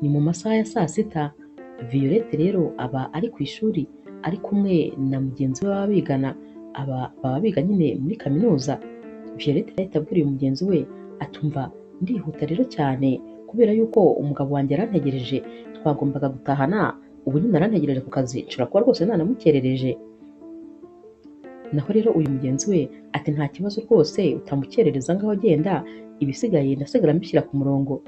Ni mu masaha ya saa sita, Violette rero aba ari ku ishuri ari kumwe na mugenzi we baba bigana, baba biga nyine muri kaminuza. Violette ahita abwira uyu mugenzi we atumva ndihuta rero cyane kubera yuko umugabo wanjye yarantegereje, twagombaga gutahana, ubu nyine arantegereje ku kazi, nshobora kuba rwose nanamukerereje. Naho rero uyu mugenzi we ati nta kibazo rwose utamukerereza, ngaho agenda, ibisigaye ndasigara mbishyira ku murongo.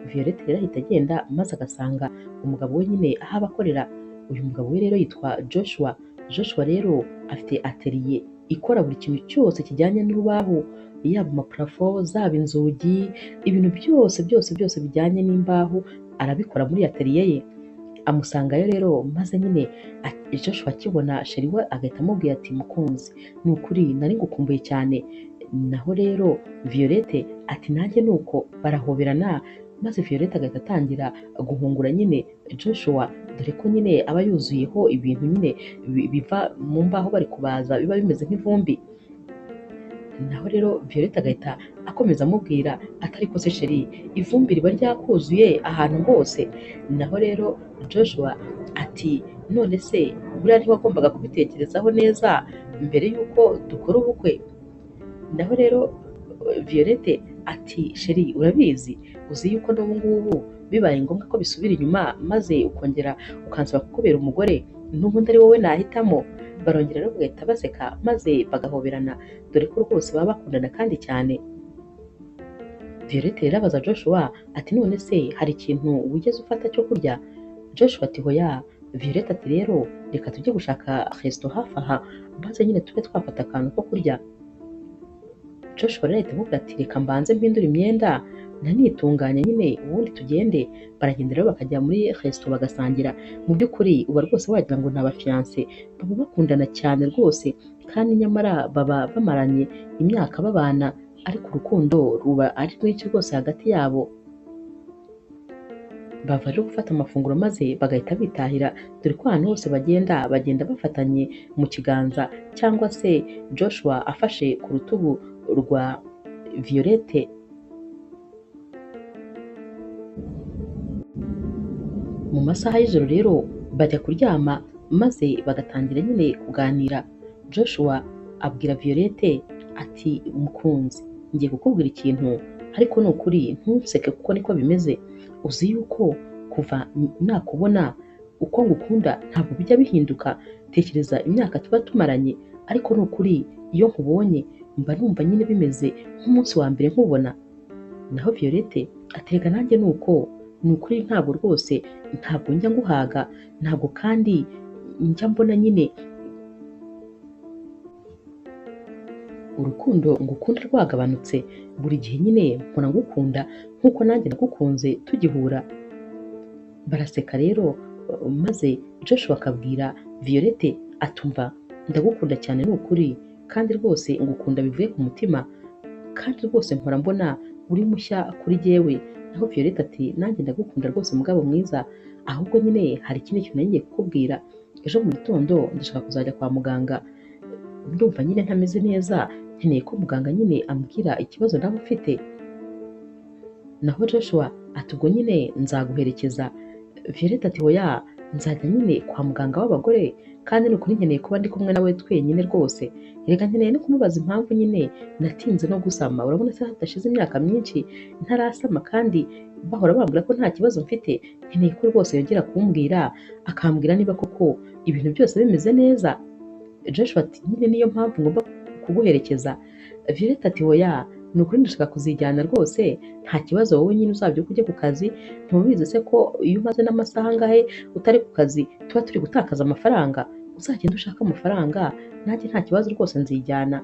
Violette rero ahita agenda maze agasanga umugabo we nyine aho aba akorera. Uyu mugabo we rero yitwa Joshua. Joshua rero afite atelier ikora buri kintu cyose kijyanye n'urubaho, yaba amaparafo, zaba inzugi, ibintu byose bijyanye n'imbaho arabikora muri atelier ye. Amusangayo rero maze nyine Joshua akibona sheri we agahita amubwira ati mukunzi, ni ukuri nari ngukumbuye cyane. Naho rero Violette ati nanjye nuko, barahoberana maze Violette agahita atangira guhungura nyine Joshua, dore ko nyine aba yuzuyeho ibintu nyine biva mu mbaho bari kubaza, biba bimeze nk'ivumbi. Naho rero Violette agahita akomeza amubwira ati ariko se sheri, ivumbi riba ryakuzuye ahantu hose. Naho rero Joshua ati none se buriya ntiwagombaga kubitekerezaho neza mbere y'uko dukora ubukwe? Naho rero Violette ati sheri, urabizi, uzi yuko n'ubu ngubu bibaye ngombwa ko bisubira inyuma maze ukongera ukansaba kukubera umugore, n'ubundi ari wowe nahitamo. Barongera rero bagahita baseka maze bagahoberana, dore ko rwose baba bakundana kandi cyane. Violette rero abaza Joshua ati none se hari ikintu wigeze ufata cyo kurya? Joshua ati hoya. Violette ati rero reka tujye gushaka resto hafi aha maze nyine tube twafata akantu ko kurya. Joshua rero ahita amubwira ati reka mbanze mpindura imyenda nanitunganya nyine ubundi tugende. Baragenda rero bakajya muri resto bagasangira. Mu by'ukuri uba rwose wagira ngo ni abafiyanse, baba bakundana cyane rwose, kandi nyamara baba bamaranye imyaka babana, ariko urukundo ruba ari rwinshi rwose hagati yabo. Bava rero gufata amafunguro maze bagahita bitahira, dore ko ahantu hose bagenda bafatanye mu kiganza, cyangwa se Joshua afashe ku rutugu rwa Violette. Mu masaha y'ijoro rero bajya kuryama maze bagatangira nyine kuganira. Joshua abwira Violette ati mukunzi, ngiye kukubwira ikintu, ariko ni ukuri ntuseke kuko niko bimeze. Uzi yuko kuva nakubona uko ngukunda ntabwo bijya bihinduka. Tekereza imyaka tuba tumaranye, ariko ni ukuri iyo nkubonye mba numva nyine bimeze nk'umunsi wa mbere nkubona. Naho Violette aterega nanjye nuko, ni ukuri ntabwo rwose, ntabwo njya nguhaga, ntabwo kandi njya mbona nyine urukundo ngukunda rwagabanutse. Buri gihe nyine mpora ngukunda nk'uko nanjye nagukunze tugihura. Baraseka rero maze Joshua akabwira Violette atumva ndagukunda cyane ni ukuri, kandi rwose ngukunda bivuye ku mutima, kandi rwose mpora mbona uri mushya kuri jyewe. Naho Violette ati nanjye ndagukunda rwose mugabo mwiza, ahubwo nyine hari ikindi kintu ngiye kukubwira. Ejo mu gitondo ndashaka kuzajya kwa muganga, ndumva nyine ntameze neza, nkeneye ko muganga nyine ambwira ikibazo naba mfite. Naho Joshua ati ubwo nyine nzaguherekeza. Violette ati hoya, nzajya nyine kwa muganga w'abagore, kandi ni ukuri nkeneye kuba ndi kumwe nawe twenyine rwose. Reka nkeneye no kumubaza impamvu nyine natinze no gusama. Urabona se hadashize imyaka myinshi ntarasama, kandi bahora bambwira ko nta kibazo mfite. Nkeneye ko rwose yongera kumbwira, akambwira niba koko ibintu byose bimeze neza. Joshua ati nyine niyo mpamvu ngomba kuguherekeza. Violette ati hoya, ni ukuri ndashaka kuzijyana rwose, nta kibazo, wowe nyine uzabyuka ujye ku kazi. Ntubizi se ko iyo umaze n'amasaha angahe utari ku kazi tuba turi gutakaza amafaranga? Uzagenda ushaka amafaranga, nanjye nta kibazo rwose nzijyana.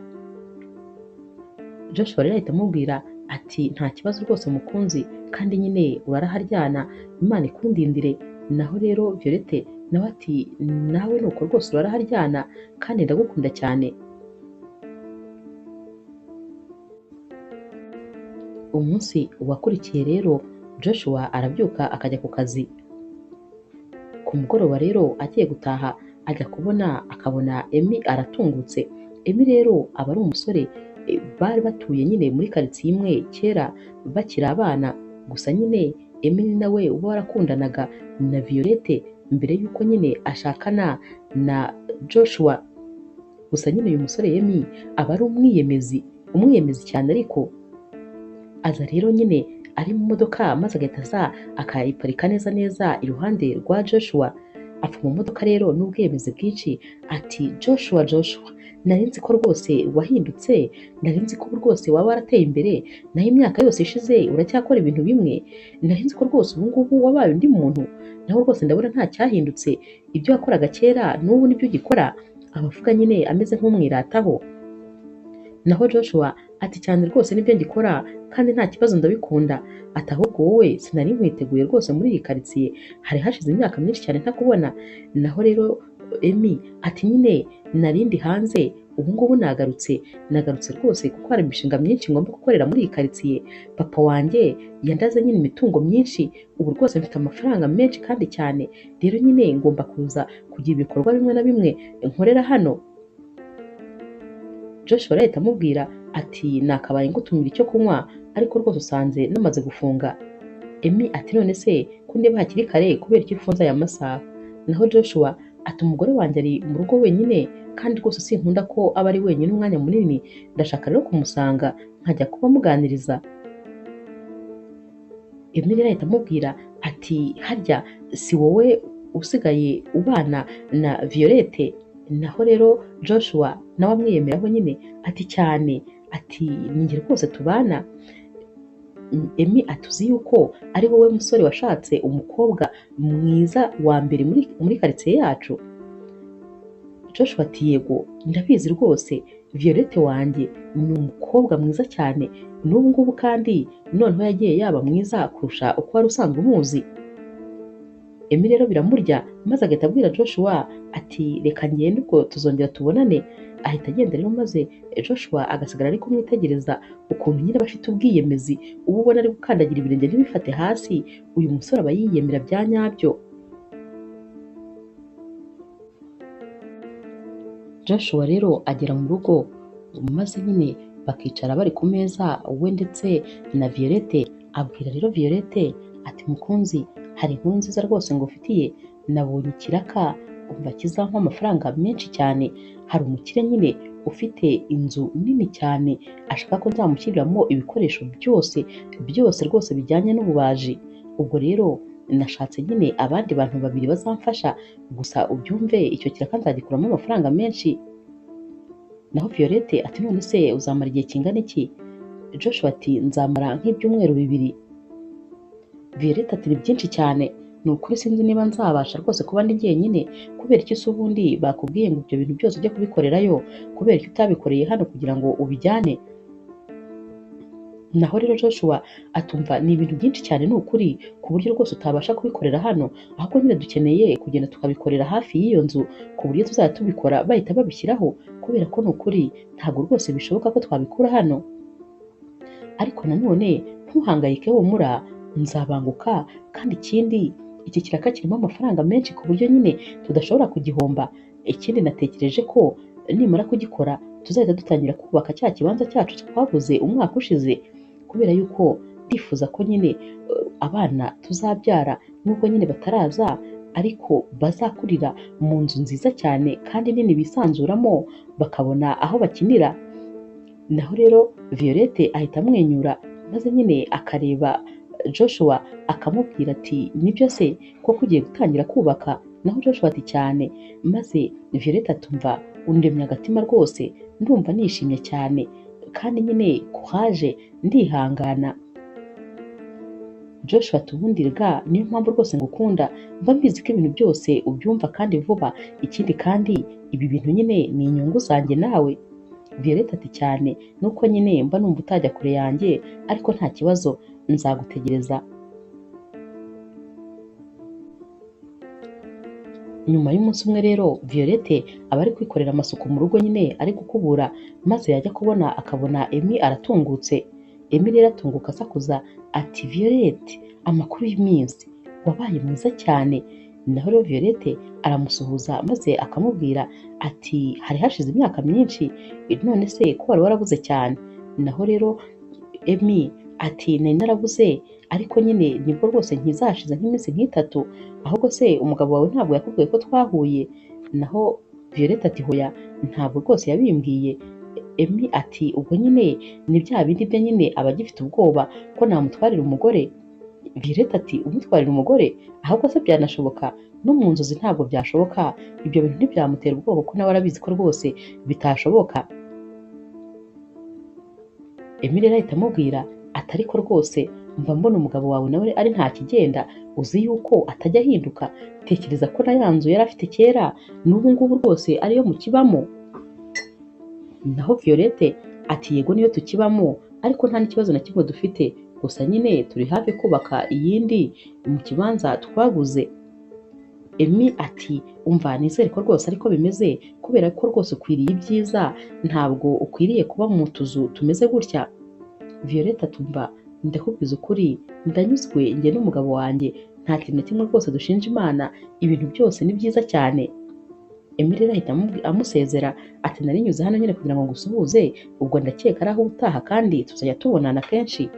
Joshua rero ahita amubwira ati nta kibazo rwose mukunzi, kandi nyine uraraharyana, Imana ikundindire. Naho rero Violette nawe ati nawe nuko rwose uraraharyana, kandi ndagukunda cyane. Umunsi wakurikiye rero Joshua arabyuka akajya ku kazi. Ku mugoroba rero agiye gutaha ajya akabona Emmy aratungutse. Emmy rero aba ari umusore bari batuye nyine muri karitsiye imwe kera bakiri abana, gusa nyine Emily nawe uba warakundanaga na Violette mbere y'uko nyine ashakana na Joshua. Gusa nyine uyu musore Emmy aba ari umwiyemezi cyane, ariko aza rero nyine ari mu modoka maze agahita aza akayiparika neza iruhande rwa Joshua. Apfa mu modoka rero n'ubwiyemezi bwinshi ati Joshua, nari nzi ko rwose wahindutse, nari nzi ko rwose waba warateye imbere, naho imyaka yose ishize uracyakora ibintu bimwe, nari nzi ko rwose ubu ngubu wabaye undi muntu, naho rwose ndabona nta cyahindutse, ibyo wakoraga kera n'ubu nibyo ugikora. Abavuga nyine ameze nk'umwirataho. Naho Joshua ati cyane rwose nibyo ngikora kandi nta kibazo ndabikunda, ati ahubwo wowe sinari nkwiteguye rwose muri iyi karitsiye, hari hashize imyaka myinshi cyane ntakubona. Naho rero Emmy ati nyine narindi hanze, ubu ngubu nagarutse rwose kuko hari imishinga myinshi ngomba gukorera muri iyi karitsiye. Papa wanjye yandaze nyine imitungo myinshi, ubu rwose mfite amafaranga menshi kandi cyane, rero nyine ngomba kuza kugira ibikorwa bimwe na bimwe nkorera hano. Joshua arahita amubwira ati nakabaye ngutumira icyo kunywa, ariko rwose usanze namaze gufunga. Emmy ati none se ko ndeba hakiri kare kubera icyo ufunze aya masaha? Naho Joshua ati umugore wanjye ari mu rugo wenyine kandi rwose sinkunda ko aba ari wenyine umwanya munini, ndashaka rero kumusanga nkajya kuba muganiriza. Emmy arahita amubwira ati harya si wowe usigaye ubana na Violette? Naho rero Joshua nawe amwiyemeraho nyine ati cyane, ati ninjye rwose tubana. Emmy atuzi yuko ari wowe musore washatse umukobwa mwiza wa mbere muri karitsiye yacu? Joshua ati yego ndabizi rwose, Violette wanjye ni umukobwa mwiza cyane n'ubu ngubu, kandi noneho yagiye yaba mwiza kurusha uko wari usanzwe umuzi. Emmy rero biramurya maze agahita abwira Joshua ati reka ngende ubwo tuzongera tubonane. Ahita agenda rero maze Joshua agasigara ari kumwitegereza ukuntu nyine aba afite ubwiyemezi, uba ubona ari gukandagira ibirenge ntibifate hasi. Uyu musore aba yiyemera bya nyabyo. Joshua rero agera mu rugo maze nyine bakicara bari ku meza we ndetse na Violette. Abwira rero Violette ati mukunzi, hari inkuru nziza rwose ngufitiye, nabonye ikiraka umva kizampa amafaranga menshi cyane. Hari umukire nyine ufite inzu nini cyane, ashaka ko nzamushyiriramo ibikoresho byose rwose bijyanye n'ububaji. Ubwo rero nashatse nyine abandi bantu babiri bazamfasha, gusa ubyumve icyo kiraka nzagikuramo amafaranga menshi. Naho Violette ati none se uzamara igihe kingana iki? Joshua ati nzamara nk'ibyumweru 2. Violette ati ni byinshi cyane, ni ukuri sinzi niba nzabasha rwose kuba ndi jyenyine. Kubera iki se ubundi bakubwiye ngo ibyo bintu byose ujye kubikorerayo, kubera iki utabikoreye hano kugira ngo ubijyane? Naho rero Joshua atumva ni ibintu byinshi cyane ni ukuri, ku buryo rwose utabasha kubikorera hano, ahubwo nyine dukeneye kugenda tukabikorera hafi y'iyo nzu, ku buryo tuzajya tubikora bahita babishyiraho, kubera ko ni ukuri ntabwo rwose bishoboka ko twabikura hano. Ariko nanone ntuhangayike humura, nzabanguka, kandi ikindi iki kiraka kirimo amafaranga menshi ku buryo nyine tudashobora kugihomba. Ikindi natekereje ko nimara kugikora tuzahita dutangira kubaka cya kibanza cyacu twaguze umwaka ushize, kubera yuko ndifuza ko nyine abana tuzabyara nubwo nyine bataraza ariko bazakurira mu nzu nziza cyane kandi nini bisanzuramo, bakabona aho bakinira. Naho rero Violette ahita amwenyura maze nyine akareba Joshua akamubwira ati nibyo se koko ugiye gutangira kubaka? Naho Joshua ati cyane, maze Violette atumva undemye agatima rwose, ndumva nishimye cyane kandi nyine courage, ndihangana. Joshua ati ubundi rega niyo mpamvu rwose ngukunda, mba mbizi ko ibintu byose ubyumva kandi vuba, ikindi kandi ibi bintu nyine ni inyungu zanjye nawe. Violette ati cyane, nuko nyine mba numva utajya kure yanjye, ariko nta kibazo nzagutegereza. Nyuma y'umunsi umwe rero Violette aba ari kwikorera amasuku mu rugo nyine ari gukubura, maze yajya kubona akabona Emmy aratungutse. Emmy rero atunguka asakuza ati Violette, amakuru y'iminsi, wabaye mwiza cyane. Naho rero Violette aramusuhuza maze akamubwira ati hari hashize imyaka myinshi, none se ko wari warabuze cyane? Naho rero Emmy ati nari narabuze ariko nyine nibwo rwose nkizashize nk'iminsi nk'itatu, ahubwo se umugabo wawe ntabwo yakubwiye ko twahuye? Naho Violette ati hoya ntabwo rwose yabimbwiye. Emmy ati ubwo nyine ni bya bindi bye nyine aba agifite ubwoba ko namutwarira umugore. Violette ati umutwarira umugore? Ahubwo se byanashoboka? No mu nzozi ntabwo byashoboka, ibyo bintu ntibyamutera ubwoba ko nawe arabizi ko rwose bitashoboka. Emmy rero ahita amubwira ati ariko rwose mba mbona umugabo wawe nawe ari nta kigenda, uzi yuko atajya ahinduka, tekereza ko na ya nzu yari afite kera n'ubu ngubu rwose ariyo mukibamo. Naho Violette ati yego niyo tukibamo ariko nta n'ikibazo na kimwe dufite, gusa nyine turi hafi kubaka iyindi mu kibanza twaguze. Emmy ati umva nizere ko rwose ariko bimeze, kubera ko rwose ukwiriye ibyiza, ntabwo ukwiriye kuba mu tuzu tumeze gutya. Violette atumva ndakubwiza ukuri ndanyuzwe njye n'umugabo wanjye, nta kintu na kimwe rwose dushinja Imana, ibintu byose ni byiza cyane. Emmy rero ahita amusezera ati narinyuze hano nyine kugira ngo ngusuhuze, ubwo ndakeka ari aho utaha kandi tuzajya tubonana kenshi.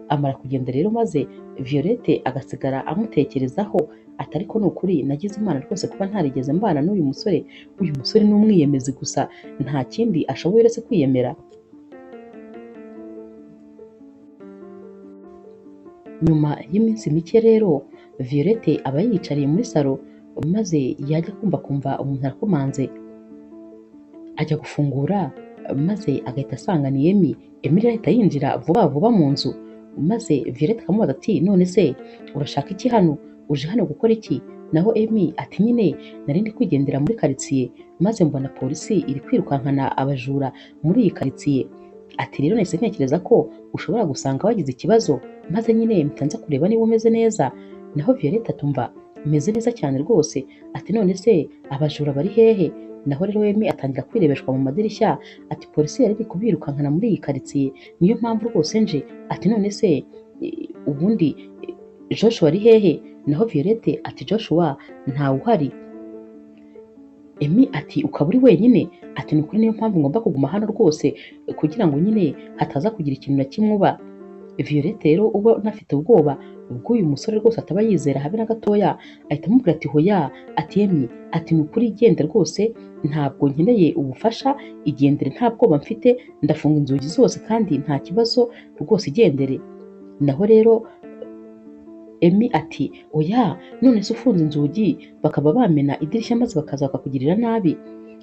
Amara kugenda rero maze Violette agasigara amutekerezaho ati ariko ni ukuri nagize Imana rwose kuba ntarigeze mbana n'uyu musore, uyu musore ni umwiyemezi gusa nta kindi ashoboye uretse kwiyemera. Nyuma y'iminsi mike rero Violette aba yiyicariye muri salo maze yajya kumva umuntu arakomanze, ajya gufungura maze agahita asanga ni Emmy. Emmy rero ahita yinjira vuba vuba mu nzu maze Violette akamubaza ati none se urashaka iki hano, uje hano gukora iki? Naho Emmy ati nyine nari ndi kwigendera muri karitsiye maze mbona polisi iri kwirukankana abajura muri iyi karitsiye, ati rero nahise ntekereza ko ushobora gusanga wagize ikibazo maze nyine mpita nza kureba niba umeze neza. Naho Violette atumva meze neza cyane rwose, ati none se abajura bari hehe? Naho rero Emmy atangira kwirebeshwa mu madirishya ati polisi yari iri kubirukankana muri iyi karitsiye niyo mpamvu rwose nje, ati none se ubundi Joshua ari hehe? Naho Violette ati Joshua ntawe uhari. Emmy ati ukaba uri wenyine? Ati ni ukuri niyo mpamvu ngomba kuguma hano rwose kugira ngo nyine hataza kugira ikintu na kimwe uba. Violette rero uba unafite ubwoba bw'uyu musore rwose ataba yizera habe na gatoya, ahita amubwira ati hoya, ati Emmy ati ni ukuri igende rwose ntabwo nkeneye ubufasha, igendere nta bwoba mfite, ndafunga inzugi zose kandi nta kibazo rwose igendere. Naho rero Emmy ati oya none se ufunze inzugi bakaba bamena idirishya maze bakaza bakakugirira nabi?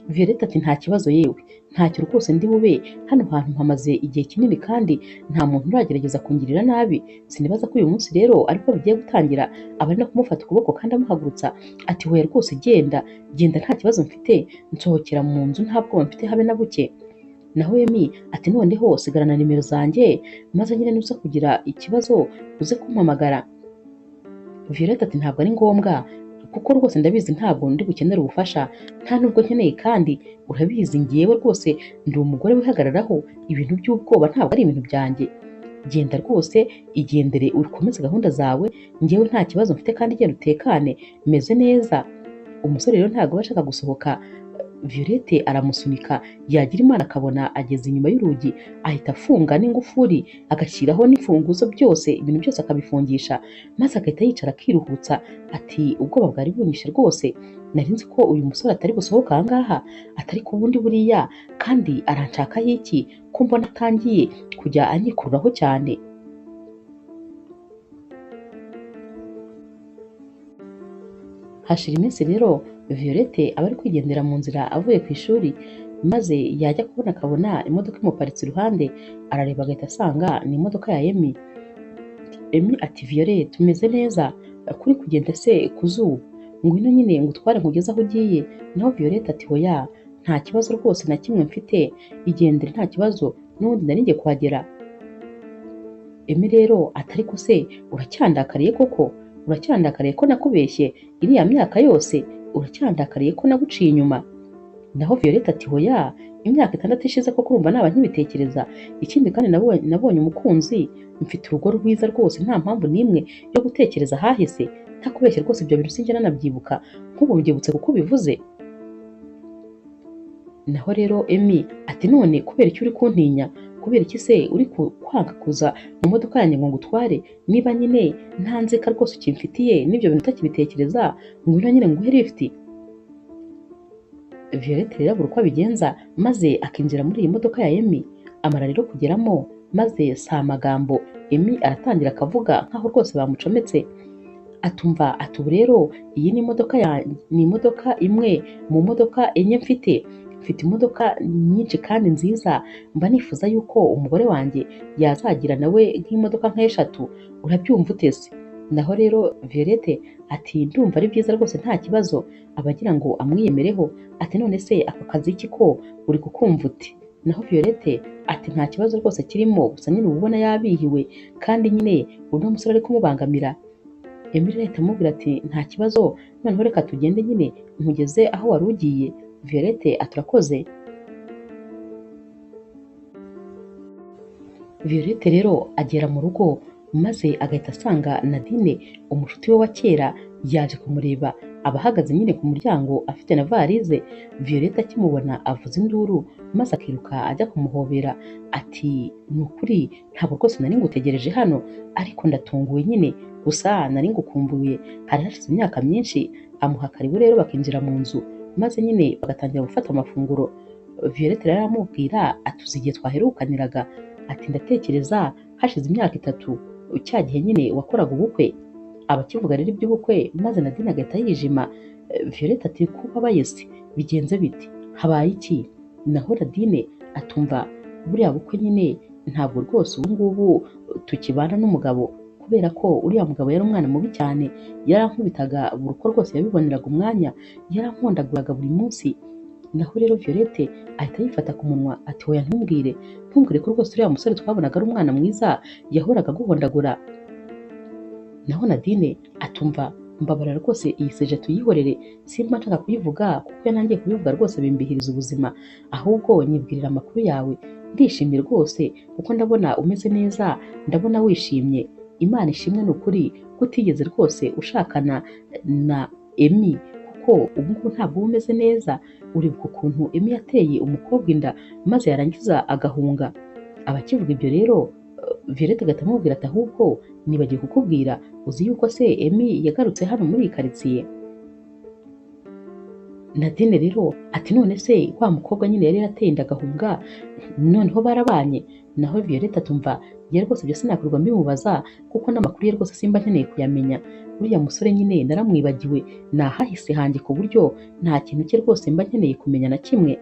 Violette ati nta kibazo yewe ntacyo rwose ndi bube, hano hantu mpamaze igihe kinini kandi nta muntu uragerageza kungirira nabi, sinibaza ko uyu munsi rero ariko bigiye gutangira. Aba ari no kumufata ukuboko kandi amuhagurutsa ati hoya rwose genda nta kibazo mfite, nsohokera mu nzu nta bwoba mfite habe na buke. Naho Emmy ati noneho sigarana nimero zanjye maze nyine nuza kugira ikibazo uze kumpamagara. Violette ati ntabwo ari ngombwa kuko rwose ndabizi ntabwo ndi bukenera ubufasha, nta nubwo nkeneye kandi urabizi ngewe rwose ndi umugore wihagararaho, ibintu by'ubwoba ntabwo ari ibintu byanjye. Genda rwose igendere ukomeze gahunda zawe, ngewe nta kibazo mfite kandi genda utekane meze neza. Umusore rero ntabwo aba ashaka gusohoka, Violette aramusunika yagira Imana akabona ageze inyuma y'urugi ahita afunga n'ingufuri agashyiraho n'imfunguzo byose, ibintu byose akabifungisha maze agahita yicara akiruhutsa ati ubwoba bwari bunyishe rwose, nari nzi ko uyu musore atari busohoka aha ngaha, atari ku bundi buriya kandi aranshakaho iki ko mbona atangiye kujya anyikururaho cyane. Hashira iminsi rero Violette aba ari kwigendera mu nzira avuye ku ishuri maze yajya kubona akabona imodoka imuparitse iruhande, arareba agahita asanga ni imodoka ya Emmy. Emmy ati Violette tumeze neza kuri kugenda se ku zuba, ngwino nyine ngutware nkugeze aho ugiye. Naho Violette ati hoya nta kibazo rwose na kimwe mfite, igendere nta kibazo n'ubundi nari ngiye kuhagera. Emmy rero ati ariko se uracyandakariye koko? Uracyandakariye ko nakubeshye iriya myaka yose? Uracyandakariye ko naguciye inyuma? Naho Violette ati hoya imyaka 6 ishize ko kurumva naba nkibitekereza, ikindi kandi nabonye umukunzi, mfite urugo rwiza rwose nta mpamvu n'imwe yo gutekereza hahise, ntakubeshye rwose ibyo bintu sinjye nanabyibuka nk'ubu byibutse kuko bivuze. Naho rero Emmy ati none kubera icyo uri kuntinya kubera iki se uri kwanga kuza mu modoka yanjye ngo ngutware, niba nyine nta nzika rwose ukimfitiye n'ibyo bintu utakibitekereza, ngwino nyine nguhe lift. Violette rero abura uko abigenza maze akinjira muri iyi modoka ya Emmy, amara rero kugeramo maze si amagambo Emmy aratangira akavuga nkaho rwose bamucometse, atumva ati ubu rero iyi ni imodoka imwe mu modoka enye mfite imodoka nyinshi kandi nziza, mba nifuza yuko umugore wanjye yazagira nawe nk'imodoka nk'eshatu, urabyumva utese? Naho rero Violette ati ndumva ari byiza rwose nta kibazo, abagira ngo amwiyemereho ati none se ako kazi iki ko uri kukumva uti? Naho Violette ati nta kibazo rwose kirimo, gusa nyine uba ubona yabihiwe kandi nyine uno musore ari kumubangamira. Emily ahita amubwira ati nta kibazo, noneho reka tugende nyine nkugeze aho wari ugiye. Violette ati urakoze. Violette rero agera mu rugo maze agahita asanga Nadine umushuti we wa kera yaje kumureba, aba ahagaze nyine ku muryango afite na varize. Violette akimubona avuza induru maze akiruka ajya kumuhobera ati ni ukuri ntabwo rwose nari ngutegereje hano, ariko ndatunguwe nyine, gusa nari ngukumbuye, hari hashize imyaka myinshi. Amuha karibu rero bakinjira mu nzu maze nyine bagatangira gufata amafunguro. Violette rero aramubwira ati uzi igihe twaherukaniraga? Ati ndatekereza hashize imyaka 3, cya gihe nyine wakoraga ubukwe. Abakivuga rero iby'ubukwe maze Nadine agahita yijima. Violette ati kubabaye se, bigenze biti, habaye iki? Naho Nadine atumva buriya bukwe nyine ntabwo rwose ubu ngubu tukibana n'umugabo, kubera ko uriya mugabo yari umwana mubi cyane, yarankubitaga buri uko rwose yabiboneraga umwanya, yarankondaguraga buri munsi. Naho rero Violette ahita yifata ku munwa ati oya ntumbwire ko rwose uriya musore twabonaga ari umwana mwiza yahoraga aguhondagura. Naho Nadine atumva mbabara rwose iyi seje tuyihorere, simba nshaka kuyivuga kuko yanangiye kubivuga rwose bimbihiriza ubuzima, ahubwo nyibwirira amakuru yawe, ndishimye rwose kuko ndabona umeze neza, ndabona wishimye. Imana ishimwe ni ukuri ko utigeze rwose ushakana na Emmy, kuko ubu ngubu ntabwo uba umeze neza. Uribuka ukuntu Emmy yateye umukobwa inda maze yarangiza agahunga? Abakivuga ibyo rero Violette agahita amubwira ati ahubwo nibagiye kukubwira, uzi yuko se Emmy yagarutse hano muri iyi karitsiye? Nadine rero ati none se wa mukobwa nyine yari yarateye inda agahunga noneho barabanye? Naho Violette atumva ye rwose ibyo sinakwirwa mbimubaza kuko n'amakuru ye rwose simba nkeneye kuyamenya. Uriya musore nyine naramwibagiwe, nahahise hanjye ku buryo nta kintu cye rwose mba nkeneye kumenya na kimwe.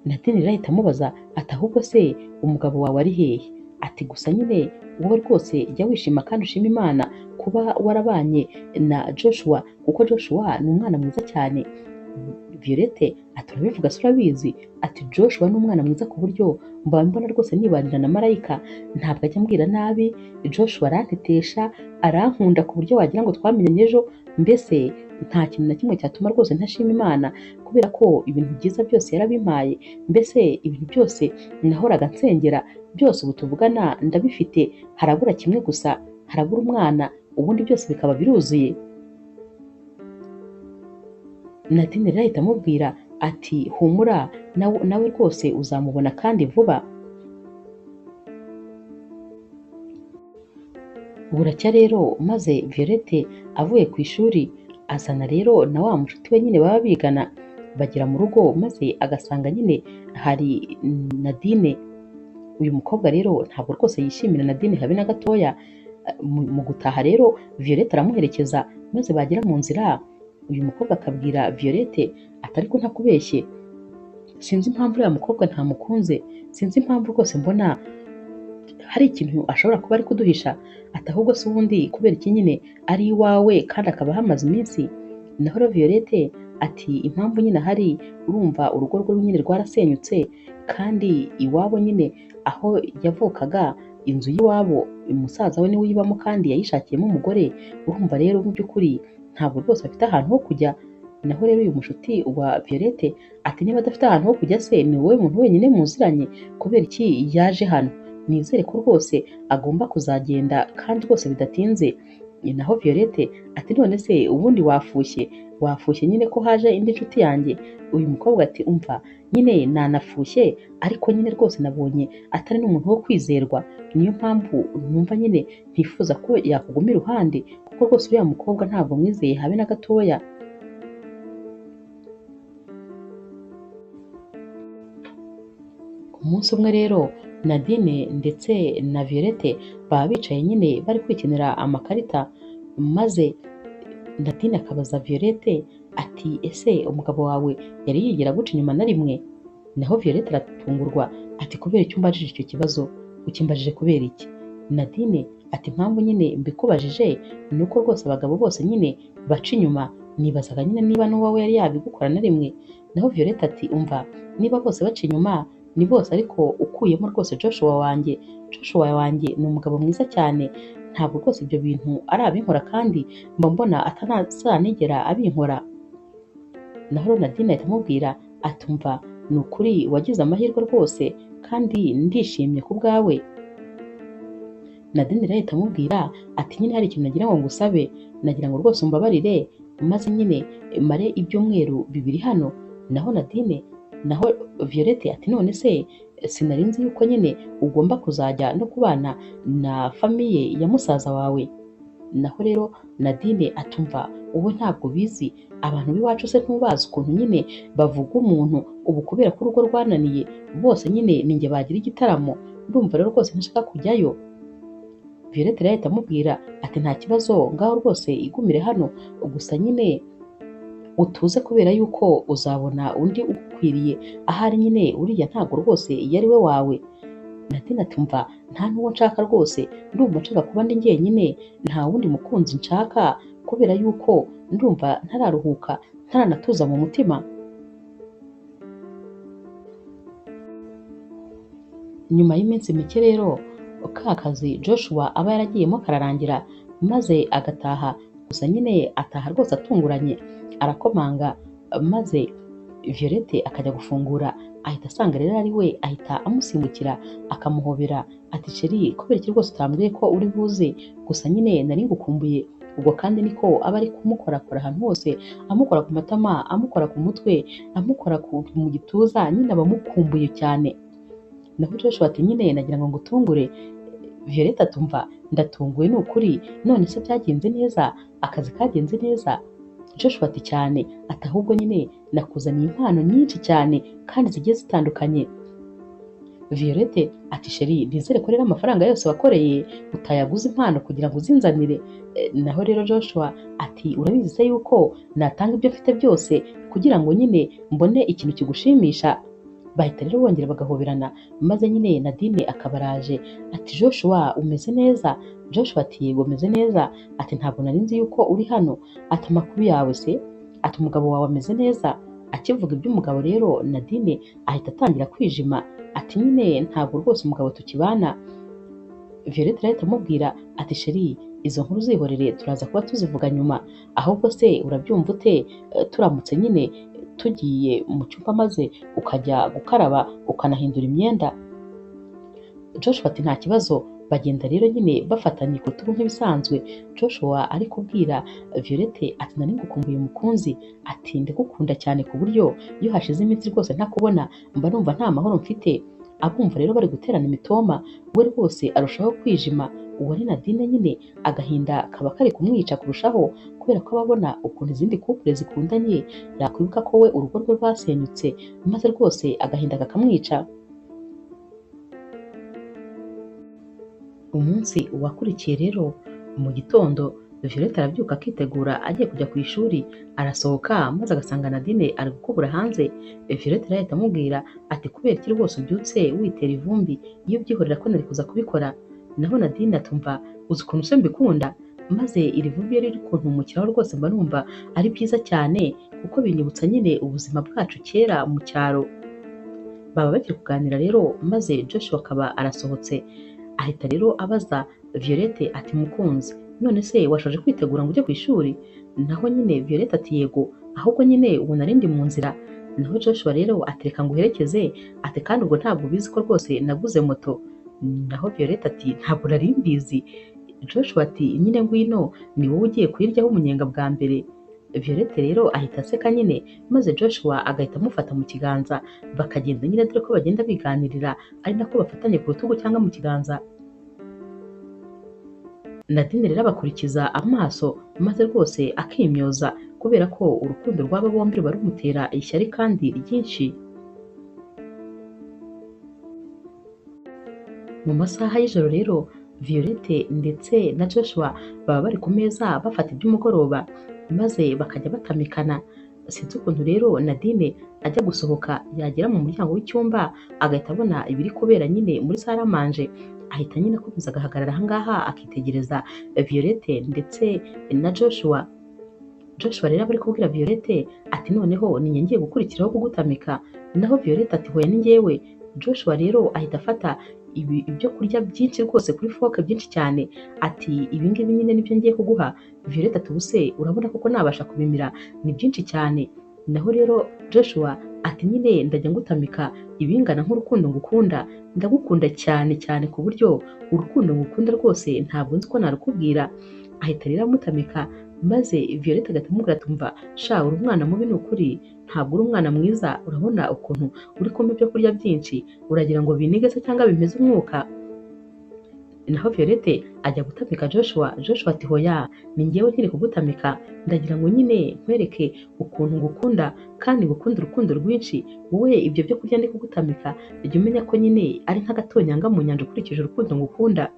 Nadine rero ahita amubaza ati ahubwo se umugabo wawe ari hehe? Ati gusa nyine wowe rwose jya wishima kandi ushima Imana kuba warabanye na Joshua, kuko Joshua ni umwana mwiza cyane. Violette ati urabivuga se urabizi? Ati Joshua ni umwana mwiza ku buryo mbona rwose nibanira na marayika, ntabwo ajya ambwira nabi. Joshua arantetesha, arankunda ku buryo wagira ngo twamenyanye ejo, mbese nta kintu na kimwe cyatuma rwose ntashima Imana, kubera ko ibintu byiza byose yarabimpaye. Mbese ibintu byose nahoraga nsengera byose ubu tuvugana ndabifite, harabura kimwe gusa, harabura umwana, ubundi byose bikaba biruzuye. Nadine rero ahita amubwira ati humura nawe rwose uzamubona kandi vuba. Buracya rero maze Violette avuye ku ishuri azana rero na wa mushuti we nyine baba bigana, bagera mu rugo maze agasanga nyine hari Nadine. Uyu mukobwa rero ntabwo rwose yishimira Nadine habe na gatoya. Mu gutaha rero Violette aramuherekeza maze bagera mu nzira, uyu mukobwa akabwira Violette ati ariko ntakubeshye, sinzi impamvu uriya mukobwa ntamukunze, sinzi impamvu rwose mbona hari ikintu ashobora kuba ari kuduhisha. Ati ahubwo se ubundi kubera iki nyine ari iwawe kandi akaba hamaze iminsi? Naho Violette ati impamvu nyine hari, urumva urugo rwe nyine rwarasenyutse kandi iwabo nyine aho yavukaga, inzu y'iwabo umusaza we niwe uyibamo kandi yayishakiyemo umugore, urumva rero mu by'ukuri ntabwo rwose afite ahantu ho kujya. Naho rero uyu mushuti wa Violette ati niba adafite ahantu ho kujya se ni wowe muntu wenyine muziranye, kubera iki yaje hano? Nizere ko rwose agomba kuzagenda kandi rwose bidatinze. naho Violette ati none se ubundi wafushye nyine ko haje indi nshuti yanjye. Uyu mukobwa ati umva nyine nanafushye ariko nyine rwose nabonye atari n'umuntu wo kwizerwa, niyo mpamvu numva nyine ntifuza ko yakuguma iruhande kuko rwose uriya mukobwa ntabwo mwizeye habe na gatoya. Umunsi umwe rero Nadine ndetse na Violette baba bicaye nyine bari kwikinira amakarita, maze Nadine akabaza Violette ati ese umugabo wawe yari yigera guca inyuma na rimwe? Naho Violette aratungurwa ati kubera icyo umbajije icyo kibazo, ukimbajije kubera iki? Nadine ati impamvu nyine mbikubajije ni uko rwose abagabo bose nyine baca inyuma, nibazaga nyine niba n'uwawe yari yabigukora na rimwe. Naho Violette ati umva niba bose baca inyuma ni bose ariko ukuyemo rwose Joshua wanjye ni umugabo mwiza cyane, ntabwo rwose ibyo bintu ari abinkora kandi mba mbona atanazanigera abinkora. Naho Nadine ahita amubwira ati umva ni ukuri wagize amahirwe rwose kandi ndishimye ku bwawe. Nadine rero ahita amubwira ati nyine hari ikintu nagira ngo ngusabe, nagira ngo rwose umbabarire maze nyine mare ibyumweru 2 hano. Naho Violette ati none se sinari nzi yuko nyine ugomba kuzajya no kubana na famiye ya musaza wawe. Naho rero Nadine atumva wowe ntabwo bizi abantu b'iwacu se ntubazi ukuntu nyine bavuga umuntu ubu kubera ko urugo rwananiye bose nyine ninjye bagira igitaramo, ndumva rero rwose ntashaka kujyayo. Violette rero ahita amubwira ati nta kibazo ngaho rwose igumire hano, gusa nyine utuze kubera yuko uzabona undi ukwiriye, ahari nyine uriya ntabwo rwose iyo ari we wawe. Nadine ati umva nta n'uwo nshaka rwose, ndumva nshaka kuba ndi njyenyine, nta wundi mukunzi nshaka kubera yuko ndumva ntararuhuka ntaranatuza mu mutima. Nyuma y'iminsi mike rero ka kazi Joshua aba yaragiyemo kararangira maze agataha, gusa nyine ataha rwose atunguranye, arakomanga maze Violette akajya gufungura ahita asanga rero ari we, ahita amusimbukira akamuhobera ati chéri kubera iki rwose utambwiye ko uri buze, gusa nyine nari ngukumbuye. Ubwo kandi niko aba ari kumukorakora ahantu hose, amukora ku matama, amukora ku mutwe, amukora mu gituza, nyine abamukumbuye cyane. Naho Joshua ati nyine nagira ngo ngutungure. Violette atumva ndatunguwe ni ukuri, none se byagenze neza, akazi kagenze neza? Joshua ati cyane, ati ahubwo nyine nakuzaniye impano nyinshi cyane kandi zigiye zitandukanye. Violette ati chéri nizere ko rero amafaranga yose wakoreye utayaguze impano kugira ngo uzinzanire. Naho rero Joshua ati urabizi se yuko natanga ibyo mfite byose kugira ngo nyine mbone ikintu kigushimisha. Bahita rero bongera bagahoberana maze nyine Nadine akabaraje ati Joshua umeze neza? Joshua ati yego meze neza. Ati ntabwo nari nzi yuko uri hano. Ati amakuru yawe se? Ati umugabo wawe ameze neza? Akivuga iby'umugabo rero Nadine ahita atangira kwijima ati nyine ntabwo rwose umugabo tukibana. Violette ahita amubwira ati chéri izo nkuru zihorere turaza kuba tuzivuga nyuma, ahubwo se urabyumva ute turamutse nyine tugiye mu cyumba maze ukajya gukaraba ukanahindura imyenda? Joshua ati nta kibazo. Bagenda rero nyine bafatanye ku rutugu nk'ibisanzwe. Joshua ari kubwira Violette ati nari ngukumbuye mukunzi, ati ndagukunda cyane ku buryo iyo hashize iminsi rwose ntakubona mba numva nta mahoro mfite. Abumva rero bari guterana imitoma, we rwose arushaho kwijima. Uwo ni Nadine nyine agahinda kaba kari kumwica kurushaho kubera ko ababona ukuntu izindi couple zikundanye yakwibuka ko we urugo rwe rwasenyutse, maze rwose agahinda kakamwica. Umunsi wakurikiye rero mu gitondo Violette arabyuka akitegura agiye kujya ku ishuri, arasohoka maze agasanga Nadine ari gukubura hanze. Violette ahita amubwira ati kubera iki rwose ubyutse witera ivumbi, iyo ubyihorera ko nari kuza kubikora? Naho Nadine atumva uzi ukuntu se mbikunda, maze iri vumbi riri kuntumukiraho rwose mba numva ari byiza cyane kuko binyibutsa nyine ubuzima bwacu kera mu cyaro. Baba bakiri kuganira rero maze Joshua akaba arasohotse, ahita rero abaza Violette ati mukunzi none se washoje kwitegura ngo ujye ku ishuri? Naho nyine Violette ati yego, ahubwo nyine ubu narindi mu nzira. Naho Joshua rero atereka ngo uherekeze, ati kandi ubwo ntabwo ubizi ko rwose naguze moto? Naho Violette ati ntabwo nari mbizi. Joshua ati nyine ngwino ni wowe ugiye kuyiryaho umunyenga bwa mbere. Violette rero ahita aseka nyine, maze Joshua agahita amufata mu kiganza bakagenda nyine, dore ko bagenda biganirira ari nako bafatanye ku rutugu cyangwa mu kiganza. Nadine rero abakurikiza amaso maze rwose akimyoza kubera ko urukundo rw'aba bombi ruba rumutera ishyari kandi ryinshi. Mu masaha y'ijoro rero Violette ndetse na Joshua baba bari ku meza bafata iby'umugoroba maze bakajya batamikana. Sinzi ukuntu rero Nadine ajya gusohoka yagera mu muryango w'icyumba agahita abona ibiri kubera nyine muri salle à manger, ahita nyine akomeza agahagarara aha ngaha akitegereza Violette ndetse na Joshua. Joshua rero aba ari kubwira Violette ati noneho ni njye ngiye gukurikiraho kugutamika, naho Violette ati hoya ni njyewe. Joshua rero ahita afata ibyo kurya byinshi rwose kuri foke byinshi cyane, ati ibi ngibi nyine nibyo ngiye kuguha. Violette ati ubuse urabona koko nabasha kubimira, ni byinshi cyane. Naho rero Joshua ati nyine ndajya ngutamika ibingana nk'urukundo ngukunda, ndagukunda cyane cyane ku buryo urukundo ngukunda rwose ntabwo nzi ko narukubwira. Ahita rero amutamika maze Violette agahita amubwira ati umva sha uri umwana mubi ni ukuri, ntabwo uri umwana mwiza, urabona ukuntu uri kumpa ibyo kurya byinshi uragira ngo binige se cyangwa bimeze umwuka. Naho Violette ajya gutamika Joshua. Joshua ati hoya ni njyewe nkiri kugutamika, ndagira ngo nyine nkwereke ukuntu ngukunda kandi ngukunda urukundo rwinshi. Wowe ibyo byo kurya ndi kugutamika jya umenya ko nyine ari nk'agatonyanga mu nyanja ukurikije urukundo ngukunda.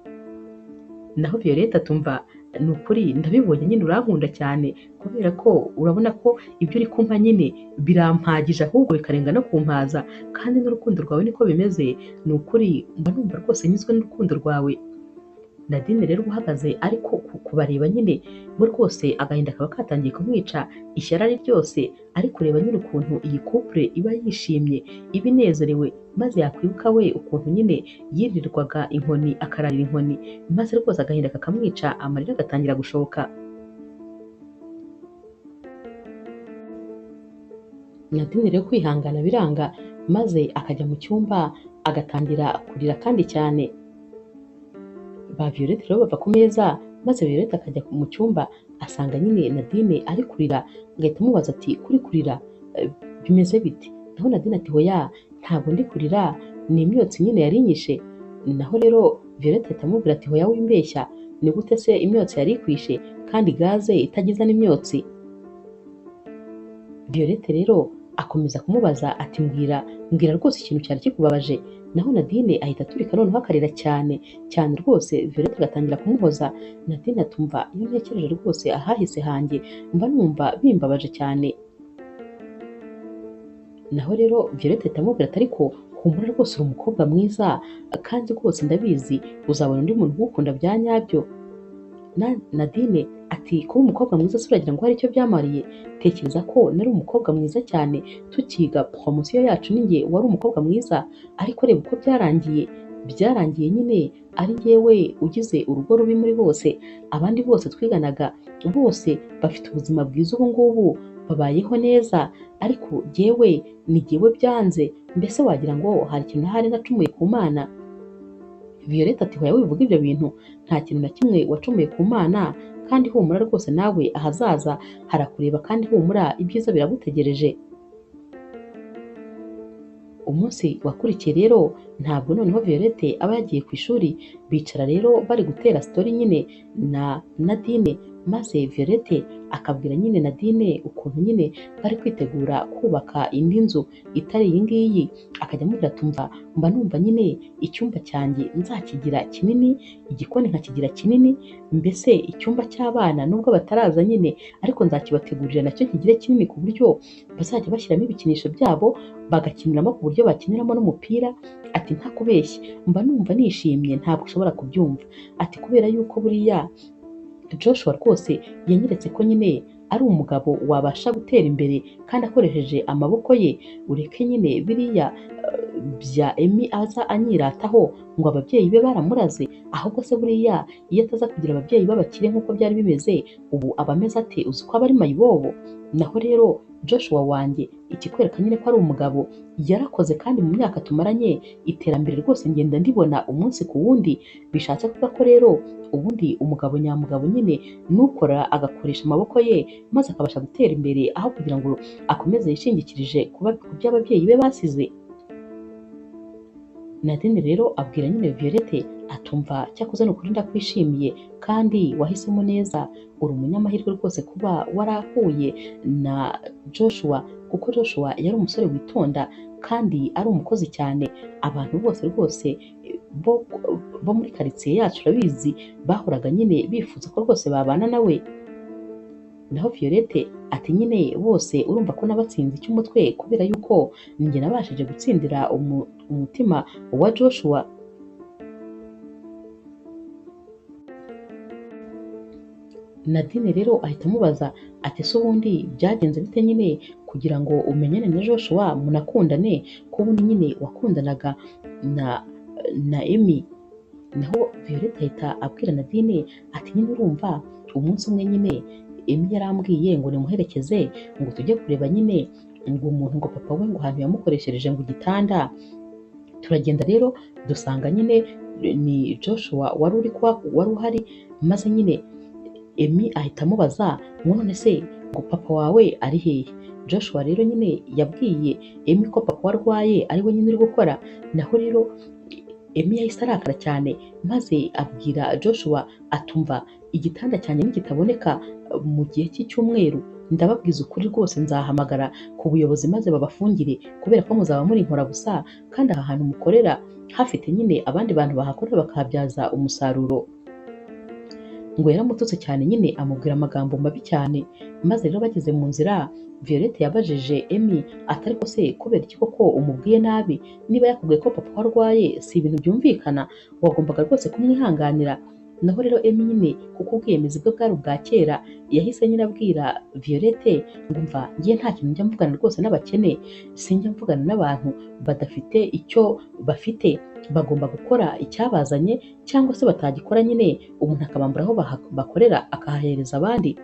Naho Violette atumva ni ukuri ndabibonye nyine urankunda cyane, kubera ko urabona ko ibyo uri kumpa nyine birampagije ahubwo bikarenga no kumpaza, kandi n'urukundo rwawe niko bimeze, ni ukuri mba numva rwose nyuzwe n'urukundo rwawe. Nadine rero uhagaze ariko kubareba nyine we rwose agahinda kaba katangiye kumwica, ishyari ari ryose ari kureba nyine ukuntu iyi couple iba yishimye iba inezerewe, maze yakwibuka we ukuntu nyine yirirwaga inkoni akararira inkoni, maze rwose agahinda kakamwica amarira agatangira gushoka. Nadine rero kwihangana biranga maze akajya mu cyumba agatangira kurira kandi cyane. Ba Violette rero bava ku meza maze Violette akajya mu cyumba asanga nyine Nadine ari kurira, agahita amubaza ati kuri kurira bimeze bite? Naho Nadine ati hoya ntabwo ndi kurira, ni imyotsi nyine yari inyishe. Naho rero Violette ahita amubwira ati hoya wimbeshya, ni gute se imyotsi yari ikwishe kandi gaze itagize n'imyotsi? Violette rero akomeza kumubaza ati mbwira rwose ikintu cyari kikubabaje. Naho Nadine ahita aturika noneho akarira cyane cyane rwose. Violette agatangira kumuhoza. Nadine atumva iyo ntekereje rwose ahahise hanjye mba numva bimbabaje cyane. Naho rero Violette ahita amubwira ati ariko humura rwose uri umukobwa mwiza kandi rwose ndabizi uzabona undi muntu ugukunda bya nyabyo. Nadine ati kuba umukobwa mwiza se uragira ngo hari icyo byamariye? Tekereza ko nari umukobwa mwiza cyane tukiga promosiyo yacu ninjye wari umukobwa mwiza, ariko reba uko byarangiye nyine ari njyewe ugize urugo rubi muri bose. Abandi bose twiganaga bose bafite ubuzima bwiza ubu ngubu babayeho neza, ariko jyewe ni jyewe byanze, mbese wagira ngo hari ikintu ahari nacumuye ku Mana? Violette ati hoya wivuga ibyo bintu, nta kintu na kimwe wacumuye ku Mana, kandi humura rwose nawe ahazaza harakureba, kandi humura ibyiza biragutegereje. Umunsi wakurikiye rero ntabwo noneho Violette aba yagiye ku ishuri, bicara rero bari gutera story nyine na Nadine, maze Violette akabwira nyine Nadine ukuntu nyine bari kwitegura kubaka indi nzu itari iyi ngiyi. Akajya amubwira tumva mba numva nyine icyumba cyanjye nzakigira kinini, igikoni nkakigira kinini, mbese icyumba cy'abana nubwo bataraza nyine ariko nzakibategurira nacyo nkigire kinini ku buryo bazajya bashyiramo ibikinisho byabo bagakiniramo ku buryo bakiniramo n'umupira. Ati ntakubeshye mba numva nishimye ntabwo ushobora kubyumva. Ati kubera yuko buriya Joshua rwose yanyeretse ko nyine ari umugabo wabasha gutera imbere kandi akoresheje amaboko ye, ureke nyine biriya bya Emmy aza anyirataho ngo ababyeyi be baramuraze, ahubwo se buriya iyo ataza kugira ababyeyi b'abakire nk'uko byari bimeze ubu aba ameze ate? Uzi ko aba ari mayibobo. Naho rero Joshua wanjye, ikikwereka nyine ko ari umugabo yarakoze, kandi mu myaka tumaranye iterambere rwose ngenda ndibona umunsi ku wundi. Bishatse kuvuga ko rero ubundi umugabo nyamugabo nyine n'ukora agakoresha amaboko ye maze akabasha gutera imbere, aho kugira ngo akomeze yishingikirije ku byo ababyeyi be basize. Nadine rero abwira nyine Violette atumva cyakoze ni ukuri ndakwishimiye kandi wahisemo neza, uri umunyamahirwe rwose kuba warahuye na Joshua, kuko Joshua yari umusore witonda kandi ari umukozi cyane. Abantu bose rwose bo muri karitsiye yacu urabizi bahoraga nyine bifuza ko rwose babana nawe. Naho Violette ati nyine bose urumva ko nabatsinze icy'umutwe kubera yuko njye nabashije gutsindira umutima wa Joshua. Nadine rero ahita amubaza ati ese ubundi byagenze bite nyine kugira ngo umenyane na Joshua munakundane, ko ubundi nyine wakundanaga na Emmy? Naho Violette ahita abwira Nadine ati nyine urumva umunsi umwe nyine Emmy yarambwiye ngo nimuherekeze ngo tujye kureba nyine ngo umuntu ngo papa we ngo ahantu yamukoreshereje ngo igitanda. Turagenda rero dusanga nyine ni Joshua wari uhari, maze nyine Emmy ahita amubaza ngo none se ngo papa wawe ari hehe? Joshua rero nyine yabwiye Emmy ko papa warwaye ari we nyine uri gukora. Naho rero Emmy yahise arakara cyane maze abwira Joshua atumva igitanda cyanjye nikitaboneka mu gihe cy'icyumweru, ndababwiza ukuri rwose nzahamagara ku buyobozi maze babafungire, kubera ko muzaba muri inkorabusa kandi aha hantu mukorera hafite nyine abandi bantu bahakorera bakahabyaza umusaruro. Ngo yaramututse cyane nyine amubwira amagambo mabi cyane. Maze rero bageze mu nzira Violette yabajije Emmy ati ariko se kubera iki koko umubwiye nabi? Niba yakubwiye ko papa warwaye si ibintu byumvikana, wagombaga rwose kumwihanganira. Naho rero Emmy nyine kuko ubwiyemezi bwe bwari ubwa kera yahise nyine abwira Violette ngo mva ngiye nta kintu njya mvugana rwose n'abakene, sinjya mvugana n'abantu badafite icyo bafite, bagomba gukora icyabazanye cyangwa se batagikora nyine umuntu akabambura aho bakorera akahahereza abandi.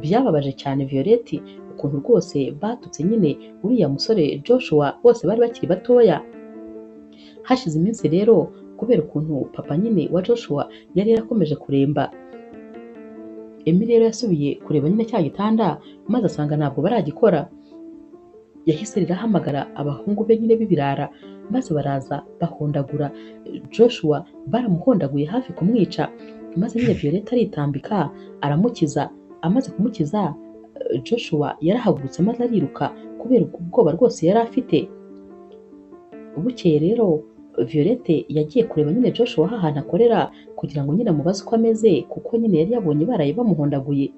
Byababaje cyane Violette ukuntu rwose batutse nyine uriya musore Joshua, bose bari bakiri batoya. Hashize iminsi rero kubera ukuntu papa nyine wa Joshua yari yarakomeje kuremba, Emmy rero yasubiye kureba nyine cya gitanda maze asanga ntabwo baragikora. Yahise rero ahamagara abahungu be nyine b'ibirara maze baraza bahondagura Joshua, baramuhondaguye hafi kumwica. Maze nyine Violette aritambika aramukiza. Amaze kumukiza Joshua yarahagurutse maze ariruka kubera ubwoba rwose yari afite. Bukeye rero Violette yagiye kureba nyine Joshua ahantu akorera kugira ngo nyine amubaze uko ameze, kuko nyine yari yabonye baraye bamuhondaguye.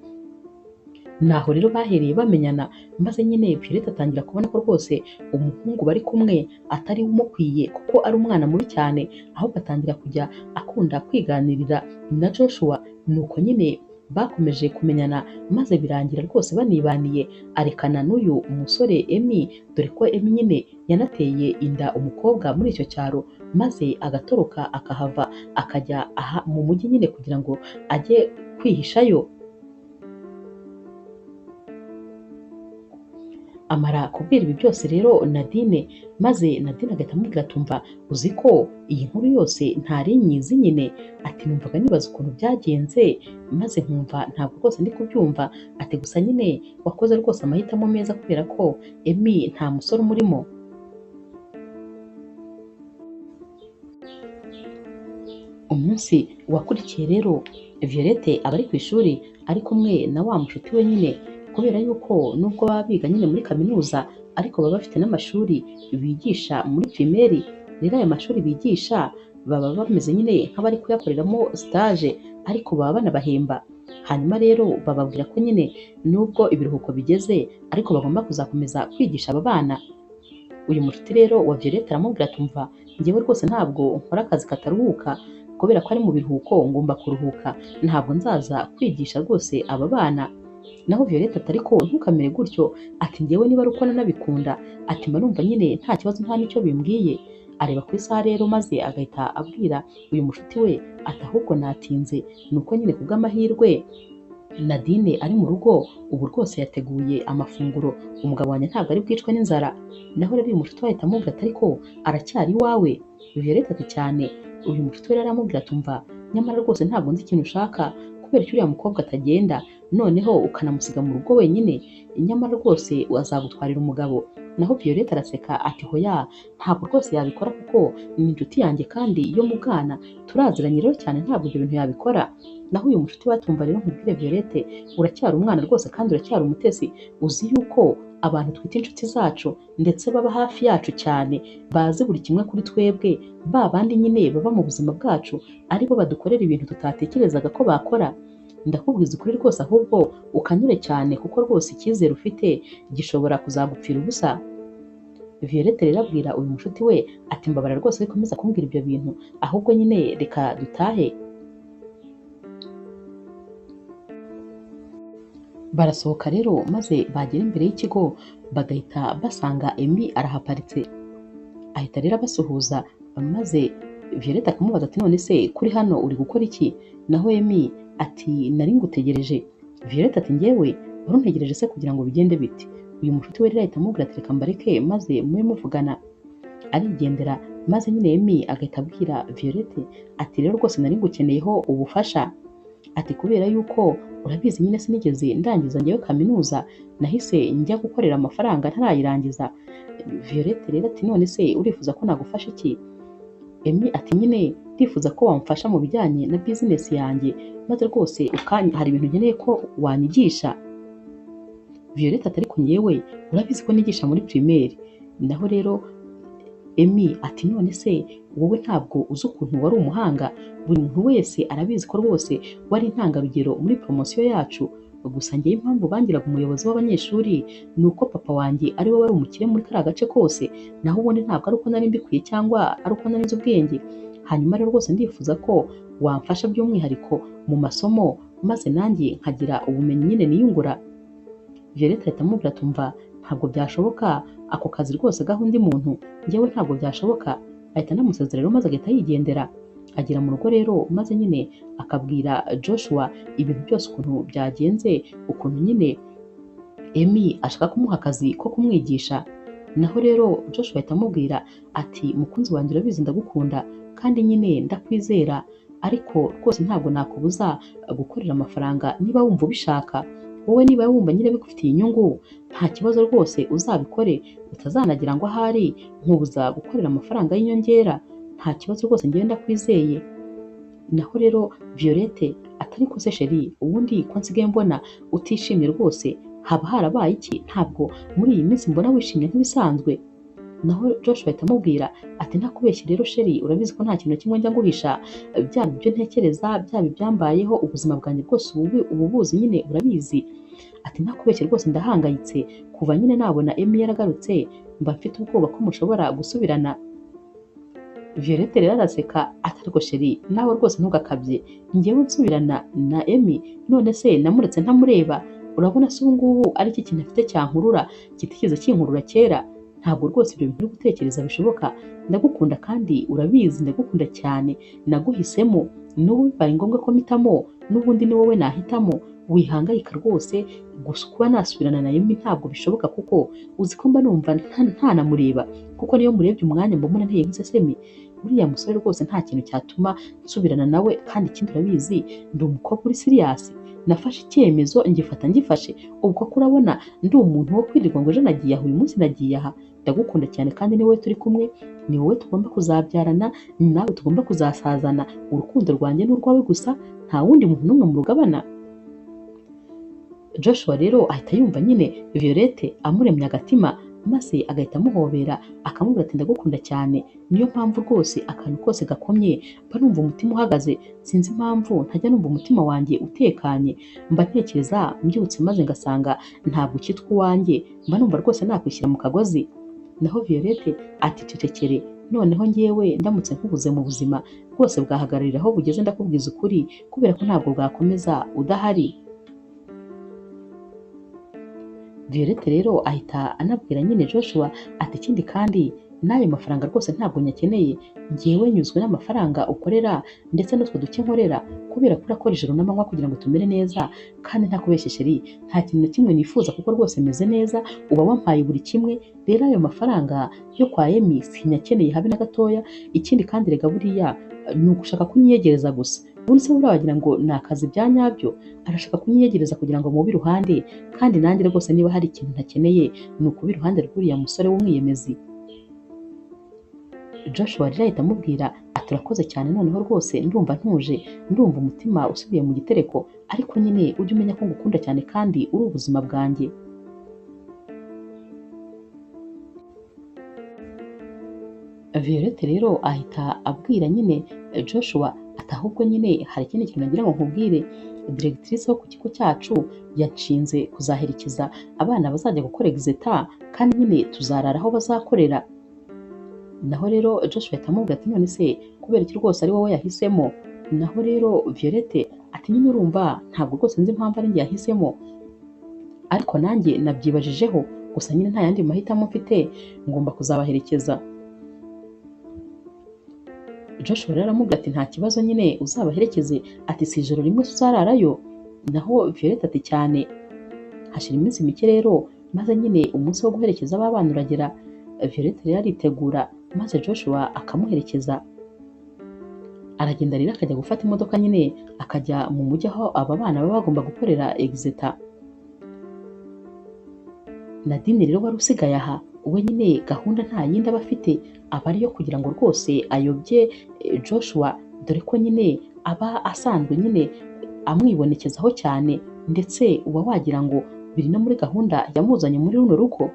Naho rero bahereye bamenyana, maze nyine Violette atangira kubona ko rwose umuhungu bari kumwe atari umukwiye kuko ari umwana mubi cyane, ahubwo atangira kujya akunda kwiganirira na Joshua. Nuko nyine bakomeje kumenyana maze birangira rwose banibaniye, arekana n'uyu musore Emmy, dore ko Emmy nyine yanateye inda umukobwa muri icyo cyaro, maze agatoroka akahava akajya mu mujyi nyine kugira ngo ajye kwihishayo. Amara kubwira ibi byose rero Nadine, maze Nadine agahita amubwira atumva uzi ko iyi nkuru yose ntari nyizi nyine, ati numvaga nibaza ukuntu byagenze maze nkumva ntabwo rwose ndi kubyumva, ati gusa nyine wakoze rwose amahitamo meza kubera ko Emmy nta musore umurimo. Umunsi wakurikiye rero Violette aba ari ku ishuri ari kumwe na wa mushuti we nyine, kubera yuko nubwo baba biga nyine muri kaminuza ariko baba bafite n'amashuri bigisha muri primaire. Rero aya mashuri bigisha baba bameze nyine nk'abari kuyakoreramo stage ariko baba banabahemba. Hanyuma rero bababwira ko nyine nubwo ibiruhuko bigeze ariko bagomba kuzakomeza kwigisha aba bana. Uyu mushuti rero wa Violette aramubwira atumva njyewe rwose ntabwo nkora akazi kataruhuka, kubera ko ari mu biruhuko ngomba kuruhuka, ntabwo nzaza kwigisha rwose aba bana. Naho Violette ati ariko ntukamere gutyo, ati njyewe niba ari uko nanabikunda, ati mba numva nyine nta kibazo nta n'icyo bimbwiye. Areba ku isaha rero maze agahita abwira uyu mushuti we ati ahubwo natinze, nuko nyine kubw'amahirwe Nadine ari mu rugo ubu rwose yateguye amafunguro, umugabo wanjye ntabwo ari bwicwe n'inzara. Naho rero uyu mushuti we ahita amubwira ati ariko aracyari iwawe? Violette ati cyane. Uyu mushuti we rero aramubwira ati umva, nyamara rwose ntabwo nzi ikintu ushaka, kubera ko uriya mukobwa atagenda noneho ukanamusiga mu rugo wenyine, nyamara rwose azagutwarira umugabo. Naho Violette araseka ati hoya, ntabwo rwose yabikora kuko ni inshuti yanjye kandi yo mu bwana, turaziranye rero cyane, ntabwo ibyo bintu yabikora. Naho uyu mushuti we atumva rero nkubwire Violette, uracyari umwana rwose kandi uracyari umutesi, uzi yuko abantu twita inshuti zacu ndetse baba hafi yacu cyane, bazi buri kimwe kuri twebwe, ba bandi nyine baba mu buzima bwacu aribo badukorera ibintu tutatekerezaga ko bakora. Ndakubwiza ukuri rwose, ahubwo ukanyure cyane kuko rwose icyizere ufite gishobora kuzagupfira ubusa. Violette rero abwira uyu mushuti we ati mbabara rwose wikomeza kumbwira ibyo bintu, ahubwo nyine reka dutahe. Barasohoka rero maze bagera imbere y'ikigo bagahita basanga Emmy arahaparitse, ahita rero abasuhuza maze Violette akamubaza ati none se kuri hano uri gukora iki? Naho Emmy ati nari ngutegereje. Violette ati njyewe wari untegereje se kugira ngo bigende bite? Uyu mushuti we rero ahita amubwira ati reka mbareke maze mube muvugana. Arigendera maze nyine Emmy agahita abwira Violette ati rero rwose nari ngukeneyeho ubufasha, ati kubera yuko urabizi nyine sinigeze ndangiza njyewe kaminuza, nahise njya gukorera amafaranga ntarayirangiza. Violette rero ati none se urifuza ko nagufasha iki? Emmy ati nyine ndifuza ko wamfasha mu bijyanye na business yanjye, maze rwose hari ibintu nkeneye ko wanyigisha. Violette ati ariko njyewe urabizi ko nigisha muri primaire. Naho rero Emmy ati none se wowe ntabwo uzi ukuntu wari umuhanga? Buri muntu wese arabizi ko rwose wari intangarugero muri promosiyo yacu, gusa njyewe impamvu bangiraga umuyobozi w'abanyeshuri ni uko papa wanjye ari we wari umukire muri kariya gace kose, naho ubundi ntabwo ari uko nari mbikwiye cyangwa ari uko nari nzi ubwenge. Hanyuma rero rwose ndifuza ko wamfasha by'umwihariko mu masomo maze nanjye nkagira ubumenyi nyine niyungura. Violette ahita amubwira ati umva, ntabwo byashoboka, ako kazi rwose gaha undi muntu, njyewe ntabwo byashoboka. Ahita anamusezera rero maze agahita yigendera. Agera mu rugo rero maze nyine akabwira Joshua ibintu byose ukuntu byagenze, ukuntu nyine Emmy ashaka kumuha akazi ko kumwigisha. Naho rero Joshua ahita amubwira ati mukunzi wanjye urabizi ndagukunda kandi nyine ndakwizera, ariko rwose ntabwo nakubuza gukorera amafaranga niba wumva ubishaka. Wowe niba wumva nyine bigufitiye inyungu nta kibazo rwose uzabikore, utazanagira ngo ahari nkubuza gukorera amafaranga y'inyongera, nta kibazo rwose njyewe ndakwizeye. Naho rero Violette atari ko se chérie, ubundi ko nsigaye mbona utishimye rwose, haba harabaye iki? Ntabwo muri iyi minsi mbona wishimye nk'ibisanzwe. Naho Joshua ahita amubwira ati ntakubeshye rero chérie, urabizi ko nta kintu kimwe njya nguhisha, byaba ibyo ntekereza byaba ibyambayeho, ubuzima bwanjye bwose ubu buzi nyine urabizi. Ati ntakubeshye rwose ndahangayitse, kuva nyine nabona Emmy yaragarutse mba mfite ubwoba ko mushobora gusubirana. Violette rero araseka ati ariko chérie nawe rwose ntugakabye, njyewe nsubirana na Emmy? None se namuretse ntamureba? Urabona se ubu ngubu ari iki kintu afite cyankurura kitigeze kinkurura kera? Ntabwo rwose ibyo bintu uri gutekereza bishoboka. Ndagukunda kandi urabizi ndagukunda cyane, naguhisemo, n'ubu bibaye ngombwa ko mpitamo n'ubundi ni wowe nahitamo. Wihangayika rwose, gusa kuba nasubirana na Emmy ntabwo bishoboka kuko uzi ko mba numva ntanamureba, kuko niyo murebye umwanya mba mbona nteye nk'isesemi. Uriya musore rwose nta kintu cyatuma nsubirana nawe, kandi ikindi urabizi ndi umukobwa uri serious, nafashe icyemezo ngifashe. Ubwo ko urabona ndi umuntu wo kwirirwa ngo ejo nagiye aha uyu munsi nagiye aha. Ndagukunda cyane kandi ni wowe turi kumwe, ni wowe tugomba kuzabyarana, ni nawe tugomba kuzasazana. Urukundo rwanjye ni urwawe gusa, nta wundi muntu n'umwe mu rugabana. Joshua rero ahita yumva nyine Violette amuremye agatima, maze agahita amuhobera akamubwira ati ndagukunda cyane, niyo mpamvu rwose akantu kose gakomye mba numva umutima uhagaze, sinzi impamvu ntajya numva umutima wanjye utekanye, mba ntekereza mbyutse maze ngasanga ntabwo ukitwa uwanjye, mba numva rwose nakwishyira mu kagozi. Naho Violette ati cecekere, noneho njyewe ndamutse nkubuze mu buzima rwose bwahagararira aho bugeze, ndakubwiza ukuri, kubera ko ntabwo bwakomeza udahari. Violette rero ahita anabwira nyine Joshua ati ikindi kandi n'ayo mafaranga rwose ntabwo nyakeneye, njyewe nyuzwe n'amafaranga ukorera ndetse n'utwo duke nkorera kubera ko urakora ijoro n'amanywa kugira ngo tumere neza, kandi ntakubeshye chérie, nta kintu na kimwe nifuza kuko rwose meze neza, uba wampaye buri kimwe, rero ayo mafaranga yo kwa Emi sinyakeneye habe na gatoya, ikindi kandi rega buriya ni ugushaka kunyiyegereza gusa, ubundi se buriya wagira ngo ni akazi bya nyabyo, arashaka kunyiyegereza kugira ngo mube iruhande, kandi nanjye rwose niba hari ikintu ntakeneye ni ukuba iruhande rw'uriya musore w'umwiyemezi. Joshua rero ahita amubwira ati urakoze cyane, noneho rwose ndumva ntuje, ndumva umutima usubiye mu gitereko, ariko nyine ujye umenya ko ngukunda cyane kandi uri ubuzima bwanjye. Violette rero ahita abwira nyine Joshua ati ahubwo nyine hari ikindi kintu nagira ngo nkubwire, directrice wo ku kigo cyacu yanshinze kuzaherekeza abana bazajya gukora exeta, kandi nyine tuzarara aho bazakorera. Naho rero Joshua ahita amubwira ati none se kubera iki rwose ari wowe yahisemo? Naho rero Violette ati nyine urumva ntabwo rwose nzi impamvu ari njye yahisemo, ariko nanjye nabyibajijeho, gusa nyine nta yandi mahitamo mfite, ngomba kuzabaherekeza. Joshua rero aramubwira ati nta kibazo nyine uzabaherekeze, ati si ijoro rimwe tuzararayo. Naho Violette ati cyane. Hashira iminsi mike rero maze nyine umunsi wo guherekeza aba bana uragera, Violette rero aritegura maze Joshua akamuherekeza. Aragenda rero akajya gufata imodoka nyine akajya mu mujyi aho aba bana baba bagomba gukorera exeta. Nadine rero wari usigaye aha, we nyine gahunda nta yindi aba afite, aba ariyo kugira ngo rwose ayobye Joshua, dore ko nyine aba asanzwe nyine amwibonekezaho cyane, ndetse uba wagira ngo biri no muri gahunda yamuzanye muri runo rugo.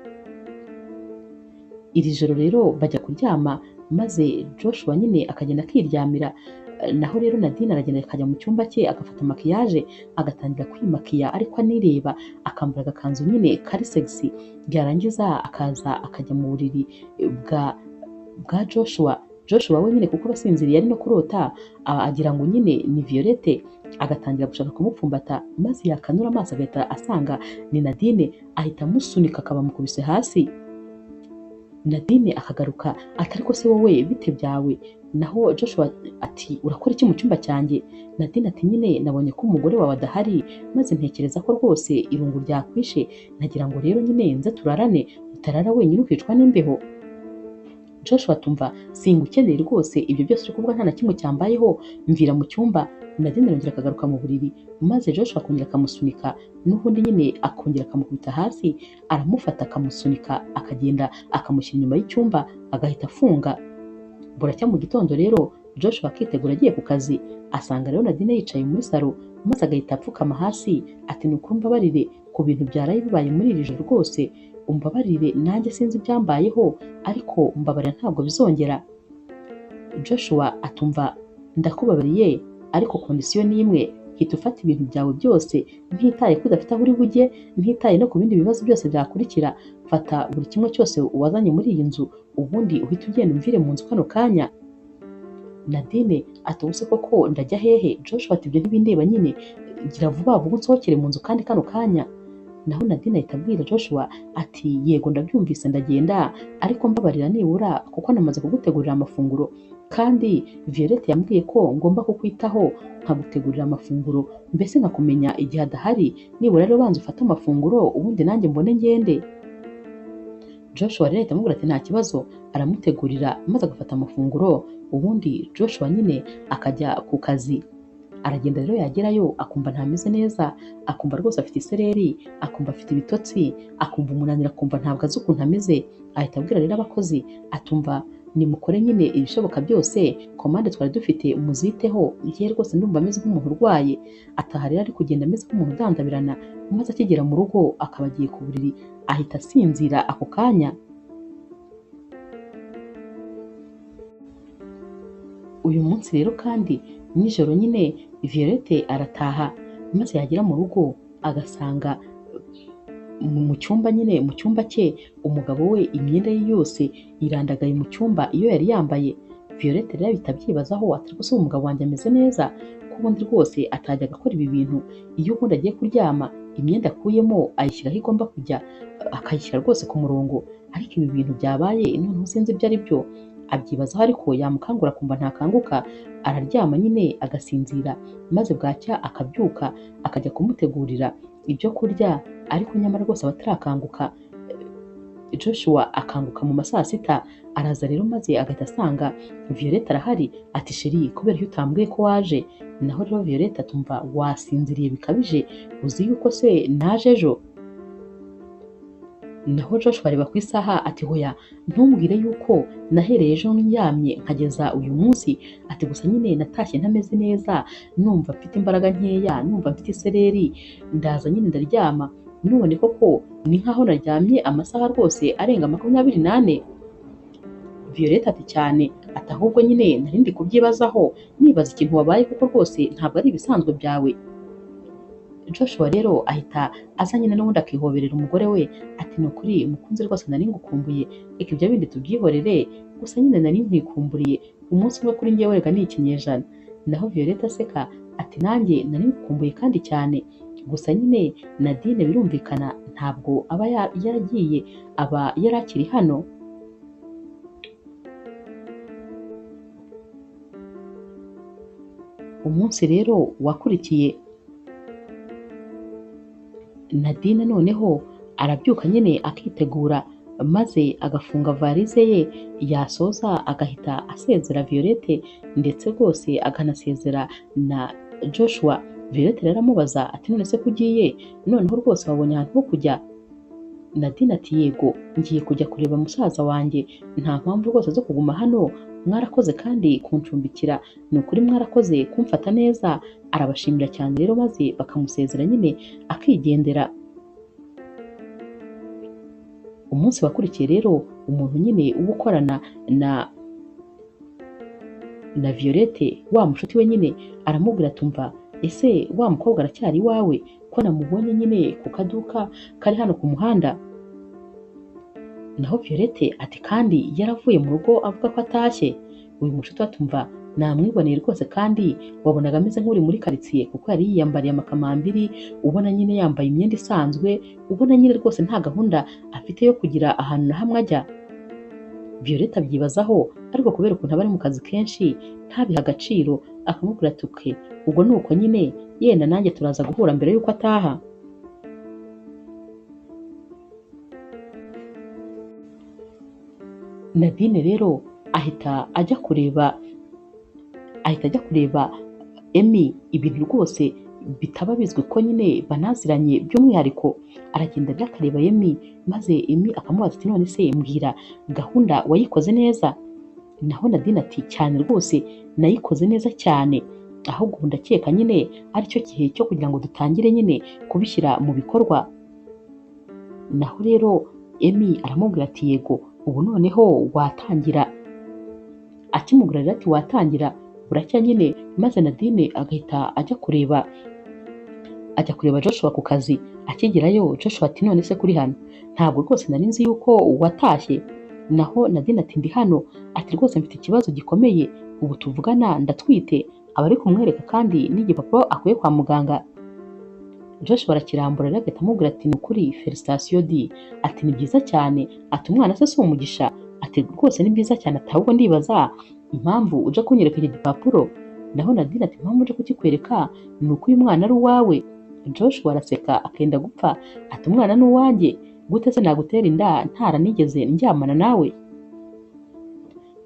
Iri joro rero bajya kuryama maze Joshua nyine akagenda akiryamira, naho rero Nadine aragenda akajya mu cyumba cye agafata makiyaje agatangira kwimakiya ariko anireba, akambara agakanzu nyine kari sexy, byarangiza akaza akajya mu buriri bwa Joshua. Joshua we nyine kuko basinziriye ari no kurota agira ngo nyine ni Violette, agatangira gushaka kumupfumbata, maze yakanura amaso agahita asanga ni Nadine, ahita amusunika akabamukubise hasi. Nadine akagaruka ati ariko se wowe bite byawe? Naho Joshua ati urakora iki mu cyumba cyanjye? Nadine ati nyine nabonye ko umugore wawe adahari, maze ntekereza ko rwose irungu ryakwishe, nagira ngo rero nyine nze turarane, utarara wenyine ukicwa n'imbeho. Joshua atumva singukeneye rwose, ibyo byose uri kuvuga nta na kimwe cyambayeho, mvira mu cyumba. Nadine arongera akagaruka mu buriri, maze Joshua akongera akamusunika, n'ubundi nyine akongera akamukubita hasi, aramufata akamusunika akagenda akamushyira inyuma y'icyumba agahita afunga. Buracya mu gitondo rero Joshua akitegura agiye ku kazi, asanga rero Nadine yicaye muri salo, maze agahita apfukama hasi ati ni ukuri umbabarire ku bintu byaraye bibaye muri iri joro rwose, umbabarire nanjye sinzi ibyambayeho, ariko umbabarira ntabwo bizongera. Joshua atumva ndakubabariye, ariko kondisiyo ni imwe, hita ufata ibintu byawe byose, ntitaye ko udafite aho uri bujye, ntitaye no ku bindi bibazo byose byakurikira, fata buri kimwe cyose wazanye muri iyi nzu, ubundi uhita ugenda umvire mu nzu kano kanya. Nadine ati ubuse koko ndajya hehe? Joshua ati ibyo ntibindeba nyine, gira vuba vuba unsohokere mu nzu kandi kano kanya. Naho Nadine ahita abwira Joshua ati yego ndabyumvise ndagenda, ariko mbabarira nibura kuko namaze kugutegurira amafunguro, kandi Violette yambwiye ko ngomba kukwitaho nkagutegurira amafunguro, mbese nkakumenya igihe adahari, nibura rero banza ufate amafunguro ubundi nanjye mbone ngende. Joshua rero ahita amubwira ati nta kibazo, aramutegurira maze agafata amafunguro, ubundi Joshua nyine akajya ku kazi. Aragenda rero yagerayo akumva ntameze neza, akumva rwose afite isereri, akumva afite ibitotsi, akumva umunaniro, akumva ntabwo azi ukuntu ameze. Ahita abwira rero abakozi atumva nimukore nyine ibishoboka byose, komande twari dufite muziteho, njye rwose ndumva ameze nk'umuntu urwaye. Ataha rero ari kugenda ameze nk'umuntu udandabirana, maze akigera mu rugo akaba agiye ku buriri, ahita asinzira ako kanya. Uyu munsi rero kandi nijoro nyine Violette arataha, maze yagera mu rugo agasanga mu cyumba nyine mu cyumba cye umugabo we imyenda ye yose irandagaye mu cyumba iyo yari yambaye. Violette rero ahita abyibazaho ati umugabo wanjye ameze neza ko ubundi rwose atajyaga akora ibi bintu, iyo ubundi agiye kuryama imyenda akuyemo ayishyira aho igomba kujya, akayishyira rwose ku murongo. Ariko ibi bintu byabaye noneho sinzi ibyo ari byo, abyibazaho ariko yamukangura akumva ntakanguka, araryama nyine agasinzira, maze bwacya akabyuka akajya kumutegurira ibyo kurya, ariko nyamara rwose aba atarakanguka. Joshua akanguka mu ma saa sita, araza rero maze agahita asanga Violette arahari, ati sheri kubera iyo utambwiye ko waje. Naho rero Violette atumva wasinziriye bikabije, uzi yuko se naje ejo? Naho Joshua areba ku isaha ati hoya ntumbwire yuko nahereye ejo ndyamye nkageza uyu munsi, ati gusa nyine natashye ntameze neza, numva mfite imbaraga nkeya, numva mfite isereri, ndaza nyine ndaryama, none koko ni nkaho naryamye amasaha rwose arenga 24. Violette ati cyane, ati ahubwo nyine nari ndi kubyibazaho nibaza ikintu wabaye kuko rwose ntabwo ari ibisanzwe byawe. Joshua rero ahita aza nyine n'ubundi akihoberera umugore we, ati ni ukuri mukunzi rwose nari ngukumbuye, reka ibyo bindi tubyihorere, gusa nyine nari nkwikumburiye, umunsi umwe kuri njyewe rega ni ikinyejana. Naho Violette aseka ati nanjye nari ngukumbuye kandi cyane, gusa nyine Nadine birumvikana ntabwo aba yaragiye, aba yari akiri hano. Umunsi rero wakurikiye, Nadine noneho arabyuka nyine akitegura, maze agafunga varize ye, yasoza agahita asezera Violette ndetse rwose akanasezera na Joshua. Violette rero amubaza ati none se ko ugiye, noneho rwose wabonye ahantu ho kujya? Nadine ati yego, ngiye kujya kureba musaza wanjye, nta mpamvu rwose zo kuguma hano, mwarakoze kandi kuncumbikira, ni ukuri mwarakoze kumfata neza. Arabashimira cyane rero maze bakamusezera nyine akigendera. Umunsi wakurikiye rero umuntu nyine uba ukorana na Violette, wa mushuti we nyine aramubwira atumva ese wa mukobwa aracyari iwawe ko namubonye nyine ku kaduka kari hano ku muhanda? Naho Violette ati kandi yaravuye mu rugo avuga ko atashye. Uyu mushuti atumva namwiboneye rwose kandi wabonaga ameze nk'uri muri karitsiye, kuko yari yiyambariye amakamambiri, ubona nyine yambaye imyenda isanzwe, ubona nyine rwose nta gahunda afite yo kugira ahantu na hamwe ajya. Violette abyibazaho, ariko kubera ukuntu aba ari mu kazi kenshi ntabiha agaciro, akamubwira ati uke ubwo ni uko nyine, yenda nanjye turaza guhura mbere y'uko ataha. Nadine rero ahita ajya kureba Emmy, ibintu rwose bitaba bizwi ko nyine banaziranye by'umwihariko. Aragenda ajya akareba Emmy, maze Emmy akamubaza ati none se mbwira gahunda wayikoze neza? Naho Nadine ati cyane rwose nayikoze neza cyane, ahubwo ubu ndakeka nyine aricyo gihe cyo kugira ngo dutangire nyine kubishyira mu bikorwa. Naho rero Emmy aramubwira ati yego ubu noneho watangira. Akimubwira rero ati watangira buracya nyine, maze Nadine agahita ajya kureba Joshua ku kazi. Akigerayo Joshua ati none se kuri hano? Ntabwo rwose nari nzi yuko watashye. Naho Nadine ati ndi hano, ati rwose mfite ikibazo gikomeye, ubu tuvugana ndatwite. Aba ari kumwereka kandi n'igipapuro akuye kwa muganga. Joshua arakirambura rero agahita amubwira ati ni ukuri felicitation di, ati ni byiza cyane, ati umwana se si umugisha, ati rwose ni byiza cyane, ati ahubwo ndibaza impamvu uje kunyereka iki gipapuro. Naho Nadine ati impamvu uje kukikwereka ni uko uyu mwana ari uwawe. Joshua araseka akenda gupfa, ati umwana ni uwanjye gute se nagutera inda ntaranigeze ndyamana nawe?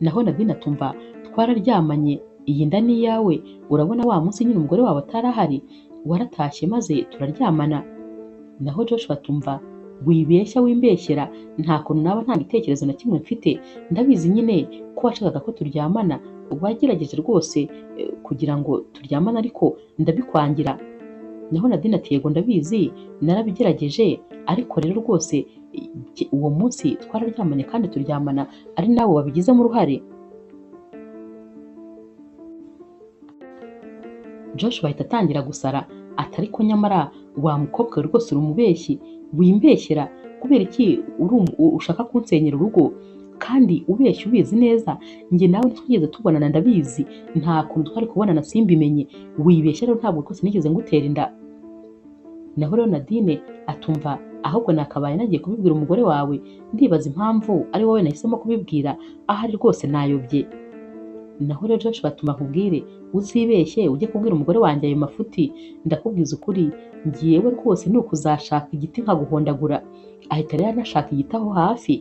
Naho Nadine atumva twararyamanye, iyi nda ni iyawe, urabona wa munsi nyine umugore wawe atarahari waratashye maze turaryamana. Naho Joshua atumva wibeshya wimbeshyera, nta kuntu naba nta gitekerezo na kimwe mfite, ndabizi nyine ko washakaga ko turyamana, wagerageje rwose kugira ngo turyamane ariko ndabikwangira. Naho Nadine ati yego ndabizi narabigerageje, ariko rero rwose uwo munsi twararyamanye kandi turyamana ari nawe wabigizemo uruhare. Joshua ahita atangira gusara, ati ariko nyamara wa mukobwa rwose uri umubeshyi, wimbeshyera kubera iki ushaka kunsenyera urugo kandi ubeshya ubizi neza? Njye nawe twigeze tubonana ndabizi, nta kuntu twari kubonana simbimenye, wibeshya rero ntabwo rwose nigeze ngutera inda. naho rero Nadine atumva ahubwo nakabaye nagiye kubibwira umugore wawe, ndibaza impamvu ari wowe nahisemo kubibwira, ahari rwose nayobye. Naho rero Joshua atuma nkubwire uzibeshye ujye kubwira umugore wanjye ayo mafuti, ndakubwiza ukuri njyewe rwose ni ukuzashaka igiti nkaguhondagura. Ahita rero anashaka igiti aho hafi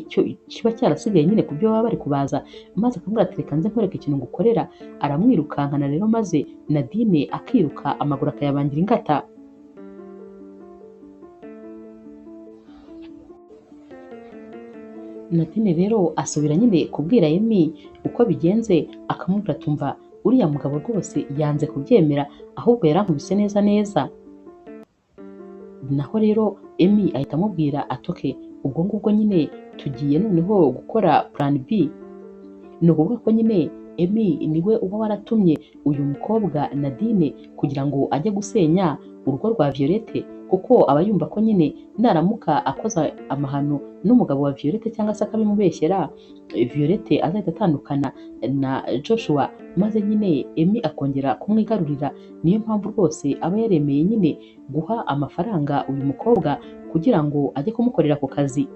cyo kiba cyarasigaye nyine ku byo baba bari kubaza, maze akamubwira ati reka nze nkwereke ikintu ngukorera. Aramwirukankana rero maze Nadine akiruka amaguru akayabangira ingata. Nadine rero asubira nyine kubwira Emi uko bigenze, akamubwira atumva uriya mugabo rwose yanze kubyemera, ahubwo yarankubise neza neza. Naho rero Emi ahita amubwira atoke ubwo ngubwo nyine tugiye noneho gukora plan B. Ni ukuvuga ko nyine Emi niwe uba waratumye uyu mukobwa Nadine kugira ngo ajye gusenya urugo rwa Violette, kuko aba yumva ko nyine naramuka akoza amahano n'umugabo wa Violette cyangwa se akabimubeshyera, Violette azahita atandukana na Joshua, maze nyine Emi akongera kumwigarurira. Niyo mpamvu rwose aba yaremeye nyine guha amafaranga uyu mukobwa kugira ngo ajye kumukorera ako kazi.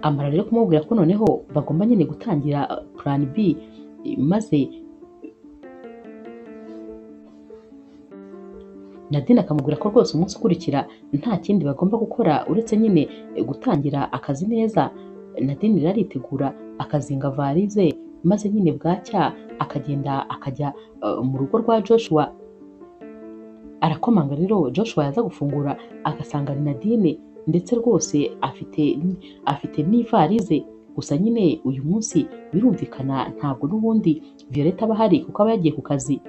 Amara rero kumubwira ko noneho bagomba nyine gutangira plan B, maze Nadine akamubwira ko rwose umunsi ukurikira nta kindi bagomba gukora uretse nyine gutangira akazi neza. Nadine rero aritegura akazinga varize, maze nyine bwacya akagenda akajya mu rugo rwa Joshua. Arakomanga rero Joshua yaza gufungura agasanga ni Nadine, ndetse rwose afite n'ivarize. Gusa nyine uyu munsi birumvikana ntabwo n'ubundi Violette aba ahari kuko aba yagiye ku kazi.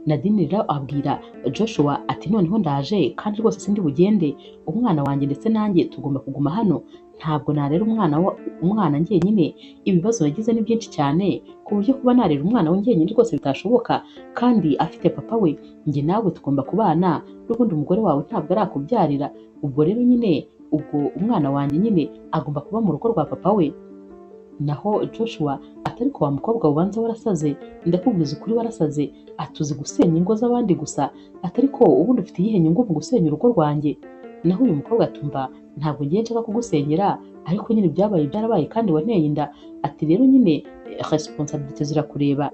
Nadine rero abwira Joshua ati noneho ndaje kandi rwose sindi bugende, umwana wanjye ndetse nanjye tugomba kuguma hano, ntabwo narera umwana njyenyine, ibibazo nagize ni byinshi cyane ku buryo kuba narera umwana we njyenyine rwose bitashoboka, kandi afite papa we, njye nawe tugomba kubana, n'ubundi umugore wawe ntabwo arakubyarira. Ubwo rero nyine ubwo umwana wanjye nyine agomba kuba mu rugo rwa papa we. Naho Joshua atari ko wa mukobwa ubanza warasaze, ndakubwiza ukuri warasaze, atuzi gusenya ingo z'abandi gusa, atari ko ubundi ufite iyihe nyungu mu gusenya urugo rwanjye? Naho uyu mukobwa atumva ntabwo ngiye nshaka kugusenyera, ariko nyine ibyabaye byarabaye kandi wanteye inda, ati rero nyine responsabilité zirakureba.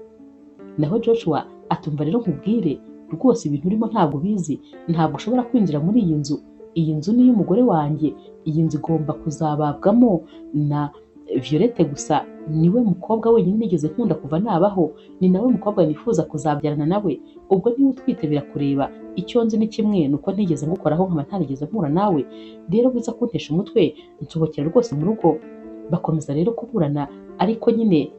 Naho Joshua atumva rero nkubwire rwose ibintu urimo ntabwo bizi, ntabwo ushobora kwinjira muri iyi nzu. Iyi nzu ni iy'umugore wanjye, iyi nzu igomba kuzababwamo na Violette gusa, niwe mukobwa wenyine nigeze nkunda kuva nabaho, ni nawe mukobwa nifuza kuzabyarana nawe. Ubwo niba utwite birakureba, icyo nzi ni kimwe nuko ntigeze ngukoraho nkaba ntarigeze mpura nawe, rero biza kuntesha umutwe nsohokera rwose mu rugo. Bakomeza rero kuburana, ariko nyine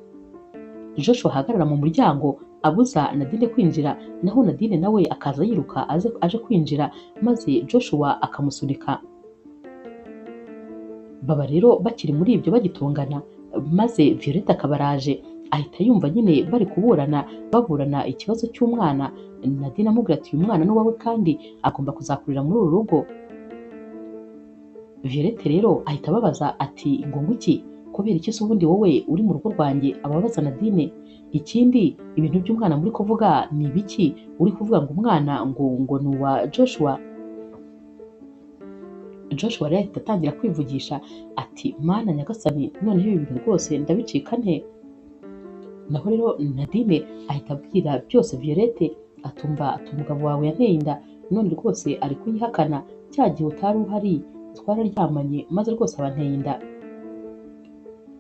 Joshua ahagarara mu muryango abuza Nadine kwinjira, naho Nadine nawe akaza yiruka aje kwinjira, maze Joshua akamusunika. Baba rero bakiri muri ibyo bagitongana, maze Violette akabaraje, ahita yumva nyine bari kuburana baburana ikibazo cy'umwana. Nadine amubwira ati uyu mwana ni uwawe kandi agomba kuzakurira muri uru rugo. Violette rero ahita ababaza ati ngo nguki, kubera iki se ubundi wowe uri mu rugo rwanjye? Ababaza Nadine. Ikindi ibintu by'umwana muri kuvuga ni ibiki? Uri kuvuga ngo umwana ngo ni uwa Joshua? Joshua rero ahita atangira kwivugisha ati mana nyagasani, noneho ibi bintu rwose ndabicika nte? Naho rero Nadine ahita abwira byose Violette, atumva ati umugabo wawe yanteye inda, none rwose ari kuyihakana, cya gihe utari uhari twararyamanye maze rwose abanteye inda.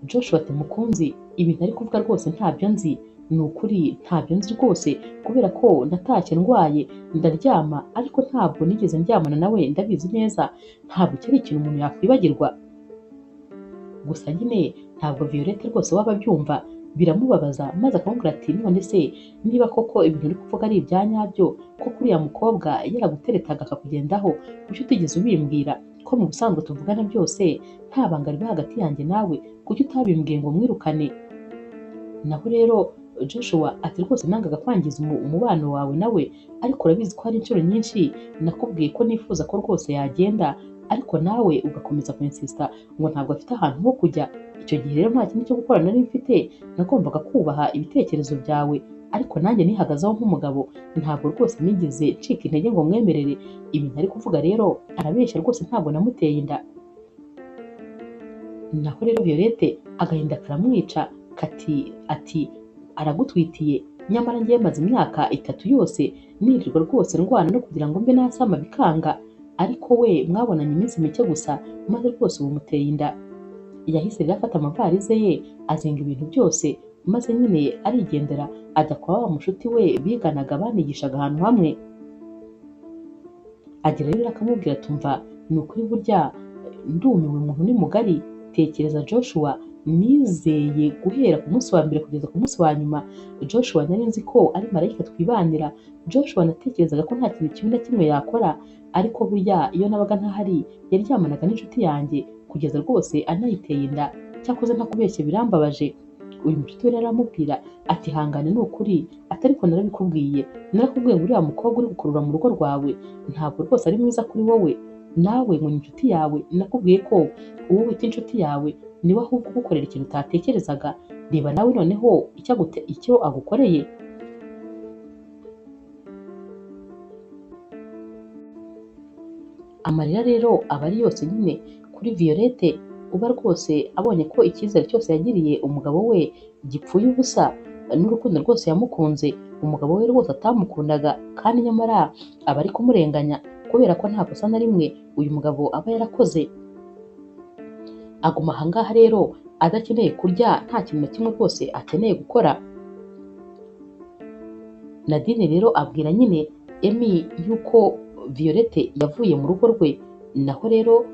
Joshua ati mukunzi, ibintu ari kuvuga rwose ntabyo nzi, ni ukuri ntabyo nzi rwose, kubera ko natashye ndwaye ndaryama, ariko ntabwo nigeze ndyamana nawe, ndabizi neza, ntabwo cyari ikintu umuntu yakwibagirwa. Gusa nyine ntabwo Violette rwose waba abyumva, biramubabaza, maze akamubwira ati none se niba koko ibintu uri kuvuga ari ibya nyabyo, ko kuriya mukobwa yaraguteretaga akakugendaho, kuki utigeze ubimbwira? Ko mu busanzwe tuvugana byose nta banga riba hagati yanjye nawe, kuki utabimbwiye ngo mwirukane? Naho rero Joshua ati rwose nangaga kwangiza umubano wawe nawe, ariko urabizi ko hari inshuro nyinshi nakubwiye ko nifuza ko rwose yagenda, ariko nawe ugakomeza kuinsista ngo ntabwo afite ahantu ho kujya. Icyo gihe rero nta kindi cyo gukora nari mfite, nagombaga kubaha ibitekerezo byawe, ariko nanjye nihagazeho nk'umugabo, ntabwo rwose nigeze ncika intege ngo mwemerere. Ibintu ari kuvuga rero arabeshya rwose, ntabwo namuteye inda. Naho rero Violette agahinda karamwica ati aragutwitiye, nyamara ngiye maze imyaka 3 yose nirirwa rwose ndwana no kugira ngo mbe nasama bikanga, ariko we mwabonanye iminsi mike gusa maze rwose ubu muteye inda. Yahise rero afata amavarize ye azinga ibintu byose, maze nyine arigendera ajya kwa wa mushuti we biganaga banigishaga ahantu hamwe. Agira rero akamubwira tumva ni ukuri burya ndumiwe, umuntu ni mugari. Tekereza Joshua, nizeye guhera ku munsi wa mbere kugeza ku munsi wa nyuma. Joshua nari nzi ko ari marayika twibanira. Joshua natekerezaga ko nta kintu kimwe na kimwe yakora, ariko burya iyo nabaga ntahari yaryamanaga n'inshuti yanjye kugeza rwose anayiteye inda. Cyakoze ntakubeshye birambabaje. Uyu mushuti we aramubwira ati hangane ni ukuri, ariko narakubwiye ngo uriya mukobwa uri gukurura mu rugo rwawe ntabwo rwose ari mwiza kuri wowe. Nawe ngo ni inshuti yawe, nakubwiye ko uwo wita inshuti yawe niwe ahubwo ugukorera ikintu utatekerezaga. Reba nawe noneho icyo agukoreye. Amarira rero aba ari yose nyine kuri Violette, uba rwose abonye ko icyizere cyose yagiriye umugabo we gipfuye ubusa, n'urukundo rwose yamukunze umugabo we rwose atamukundaga, kandi nyamara aba ari kumurenganya kubera ko nta kosa na rimwe uyu mugabo aba yarakoze. Aguma ahangaha rero adakeneye kurya, nta kintu na kimwe rwose akeneye gukora. Nadine rero abwira nyine Emmy yuko Violette yavuye mu rugo rwe, naho rero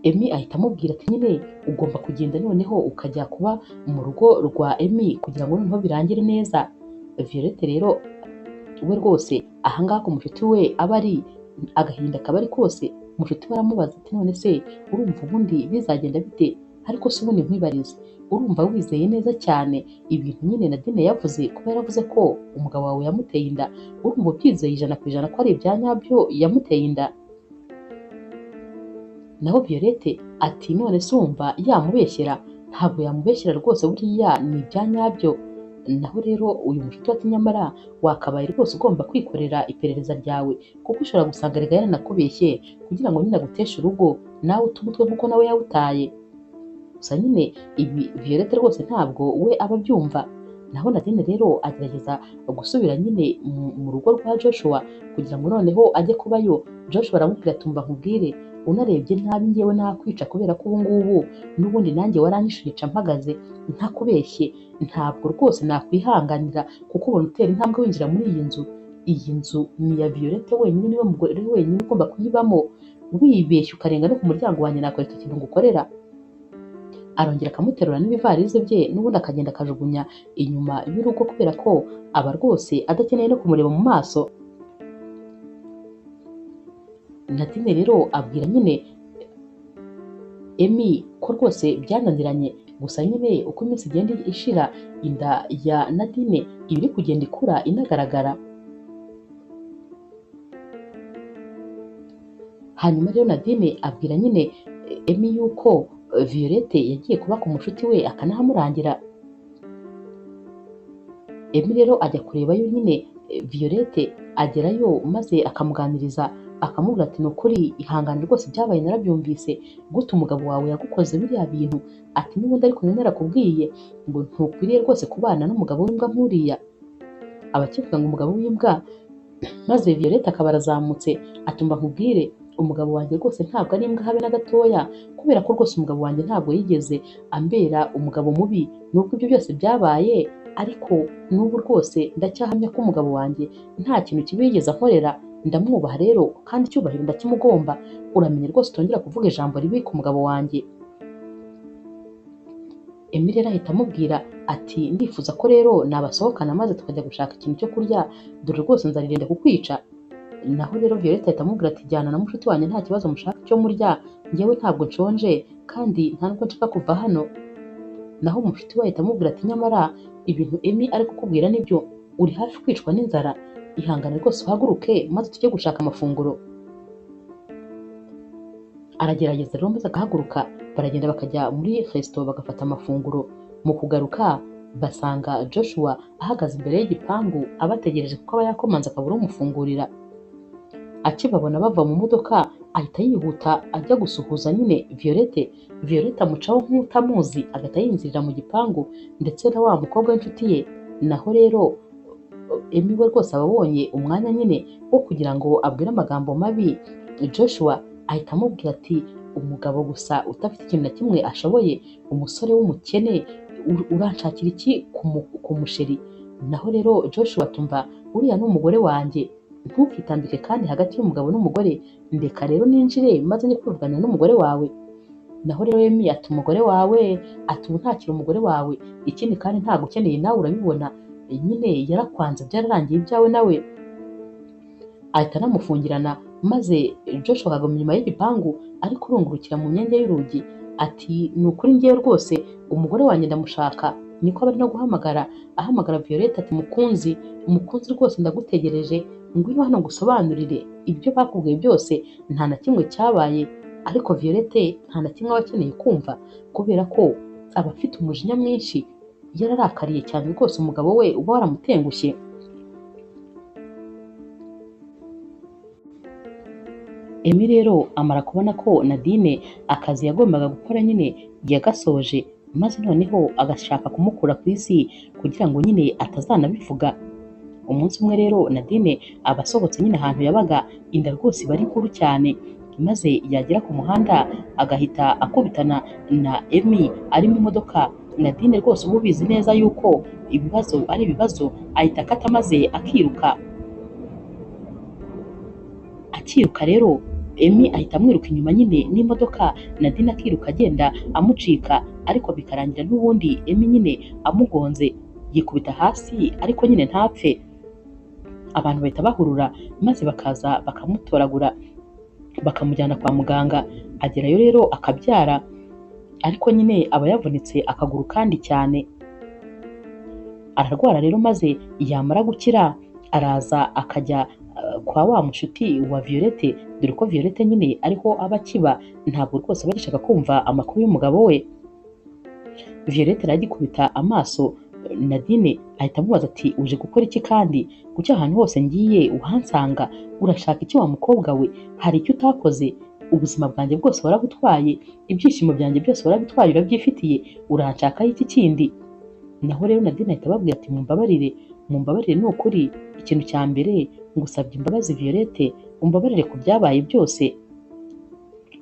Emmy ahita amubwira ati nyine ugomba kugenda noneho ukajya kuba mu rugo rwa Emmy kugira ngo noneho birangire neza. Violette rero we rwose ahangaha ku mushuti we aba ari agahinda kaba ari kose. Mushuti we aramubaza ati none se urumva ubundi bizagenda bite? Ariko se ubundi nkwibarize, urumva wizeye neza cyane ibintu nyine Nadine yavuze, kuba yaravuze ko umugabo wawe yamuteye inda? Urumva ubyizeye 100% ko ari ibya nyabyo yamuteye inda? Naho Violette ati none se umva yamubeshyera? Ntabwo yamubeshyera rwose, buriya ni ibya nyabyo. Naho rero uyu mushuti ati nyamara wakabaye rwose ugomba kwikorera iperereza ryawe, kuko ushobora gusanga rega yaranakubeshye kugira ngo nyine aguteshe urugo nawe uta umutwe nk'uko nawe yawutaye. Gusa nyine ibi Violette rwose ntabwo we aba abyumva. Naho Nadine rero agerageza gusubira nyine mu rugo rwa Joshua kugira ngo noneho ajye kubayo. Joshua aramubwira tumva nkubwire, unarebye nabi ngewe nakwica, kubera ko ubu ngubu n'ubundi nanjye waranyishica mpagaze ntakubeshye. Ntabwo rwose nakwihanganira kuko ubona utera intambwe winjira muri iyi nzu. Iyi nzu ni iya Violette wenyine, niwe mugore wenyine ugomba kuyibamo. Wibeshye ukarenga no ku muryango wanjye nakwereka ikintu ngukorera. Arongera akamuterura n'ibivarize bye, n'ubundi akagenda akajugunya inyuma y'urugo kubera ko aba rwose adakeneye no kumureba mu maso. Nadine rero abwira nyine Emmy ko rwose byananiranye, gusa nyine uko iminsi igenda ishira inda ya Nadine iba iri kugenda ikura inagaragara. Hanyuma rero Nadine abwira nyine Emmy yuko Violette yagiye kuba ku mushuti we akanahamurangira. Emmy rero ajya kurebayo nyine Violette, agerayo maze akamuganiriza akamubwira ati ni ukuri ihangane rwose ibyabaye narabyumvise, gute umugabo wawe yagukoze biriya bintu? Ati n'ubundi ariko narakubwiye ngo ntukwiriye rwose kubana n'umugabo w'imbwa nk'uriya. Abakivuga ngo umugabo w'imbwa, maze Violette akaba arazamutse atumva nkubwire umugabo wanjye rwose ntabwo ari imbwa habe na gatoya, kubera ko rwose umugabo wanjye ntabwo yigeze ambera umugabo mubi. Nubwo ibyo byose byabaye, ariko n'ubu rwose ndacyahamya ko umugabo wanjye nta kintu kibi yigeze akorera. Ndamwubaha rero kandi icyubahiro ndakimugomba. Uramenye rwose utongera kuvuga ijambo ribi ku mugabo wanjye. Emmy rero ahita amubwira ati ndifuza ko rero nabasohokana maze tukajya gushaka ikintu cyo kurya, dore rwose nzaririnda kukwica. Naho rero Violette ahita amubwira ati jyana na mushuti wanjye nta kibazo mushaka icyo murya, njyewe ntabwo nshonje kandi nta nubwo nshaka kuva hano. Naho umushuti we ahita amubwira ati nyamara ibintu Emmy ari kukubwira nibyo, uri hafi kwicwa n'inzara. Ihangane rwose uhaguruke maze tujye gushaka amafunguro. Aragerageza rero maze agahaguruka, baragenda bakajya muri resto bagafata amafunguro. Mu kugaruka basanga Joshua ahagaze imbere y'igipangu abategereje kuko aba yakomanze akabura umufungurira. Akibabona bava mu modoka ahita yihuta ajya gusuhuza nyine Violette. Violette amucaho nk'utamuzi agahita yinjirira mu gipangu ndetse na wa mukobwa w'inshuti ye. Naho rero Emmy we rwose aba abonye umwanya nyine wo kugira ngo abwire amagambo mabi Joshua, ahita amubwira ati umugabo gusa udafite ikintu na kimwe ashoboye, umusore w'umukene, uranshakira iki ku musheri? Naho rero Joshua atumva uriya ni umugore wanjye, ntukitambike kandi hagati y'umugabo n'umugore, ndeka rero ninjire maze njye kwivugana n'umugore wawe. Naho rero Emmy ati umugore wawe, ati ubu ntakiri umugore wawe, ikindi kandi ntabwo ukeneye nawe urabibona, nyine yarakwanze byararangiye ibyawe nawe. Ahita anamufungirana maze Joshua akaguma inyuma y'igipangu ariko urungurukira mu myenge y'urugi ati ni ukuri ngewe rwose umugore wanjye ndamushaka. Niko aba ari no ahamagara Violette ati mukunzi rwose ndagutegereje, ngwino hano ngusobanurire ibyo bakubwiye byose nta na kimwe cyabaye. Ariko Violette nta na kimwe aba akeneye kumva kubera ko aba afite umujinya mwinshi, yararakariye cyane rwose umugabo we uba waramutengushye. Emmy rero amara kubona ko Nadine akazi yagombaga gukora nyine yagasoje, maze noneho agashaka kumukura ku isi kugira ngo nyine atazanabivuga. Umunsi umwe rero Nadine aba asohotse nyine ahantu yabaga, inda rwose iba ari nkuru cyane, maze yagera ku muhanda agahita akubitana na Emmy ari mu modoka. Nadine rwose uba ubizi neza yuko ibibazo ari ibibazo, ahita akata maze akiruka rero Emmy ahita amwiruka inyuma nyine n'imodoka, Nadine akiruka agenda amucika, ariko bikarangira n'ubundi Emmy nyine amugonze yikubita hasi ariko nyine ntapfe. Abantu bahita bahurura maze bakaza bakamutoragura bakamujyana kwa muganga. Agerayo rero akabyara, ariko nyine aba yavunitse akaguru kandi cyane. Ararwara rero maze yamara gukira araza akajya kwa wa mushuti wa Violette, dore ko Violette nyine ariho aba akiba, ntabwo rwose aba agishaka kumva amakuru y'umugabo we. Violette aragikubita amaso Nadine ahita amubaza ati uje gukora iki kandi kuki ahantu hose ngiye uhansanga, urashaka iki wa mukobwa we? Hari icyo utakoze? Ubuzima bwanjye bwose warabutwaye, ibyishimo byanjye byose warabitwaye urabyifitiye, uranshakaho iki kindi? Naho rero Nadine ahita ababwira ati mumbabarire ni ukuri, ikintu cya mbere ngusabye imbabazi Violette, umbabarire ku byabaye byose,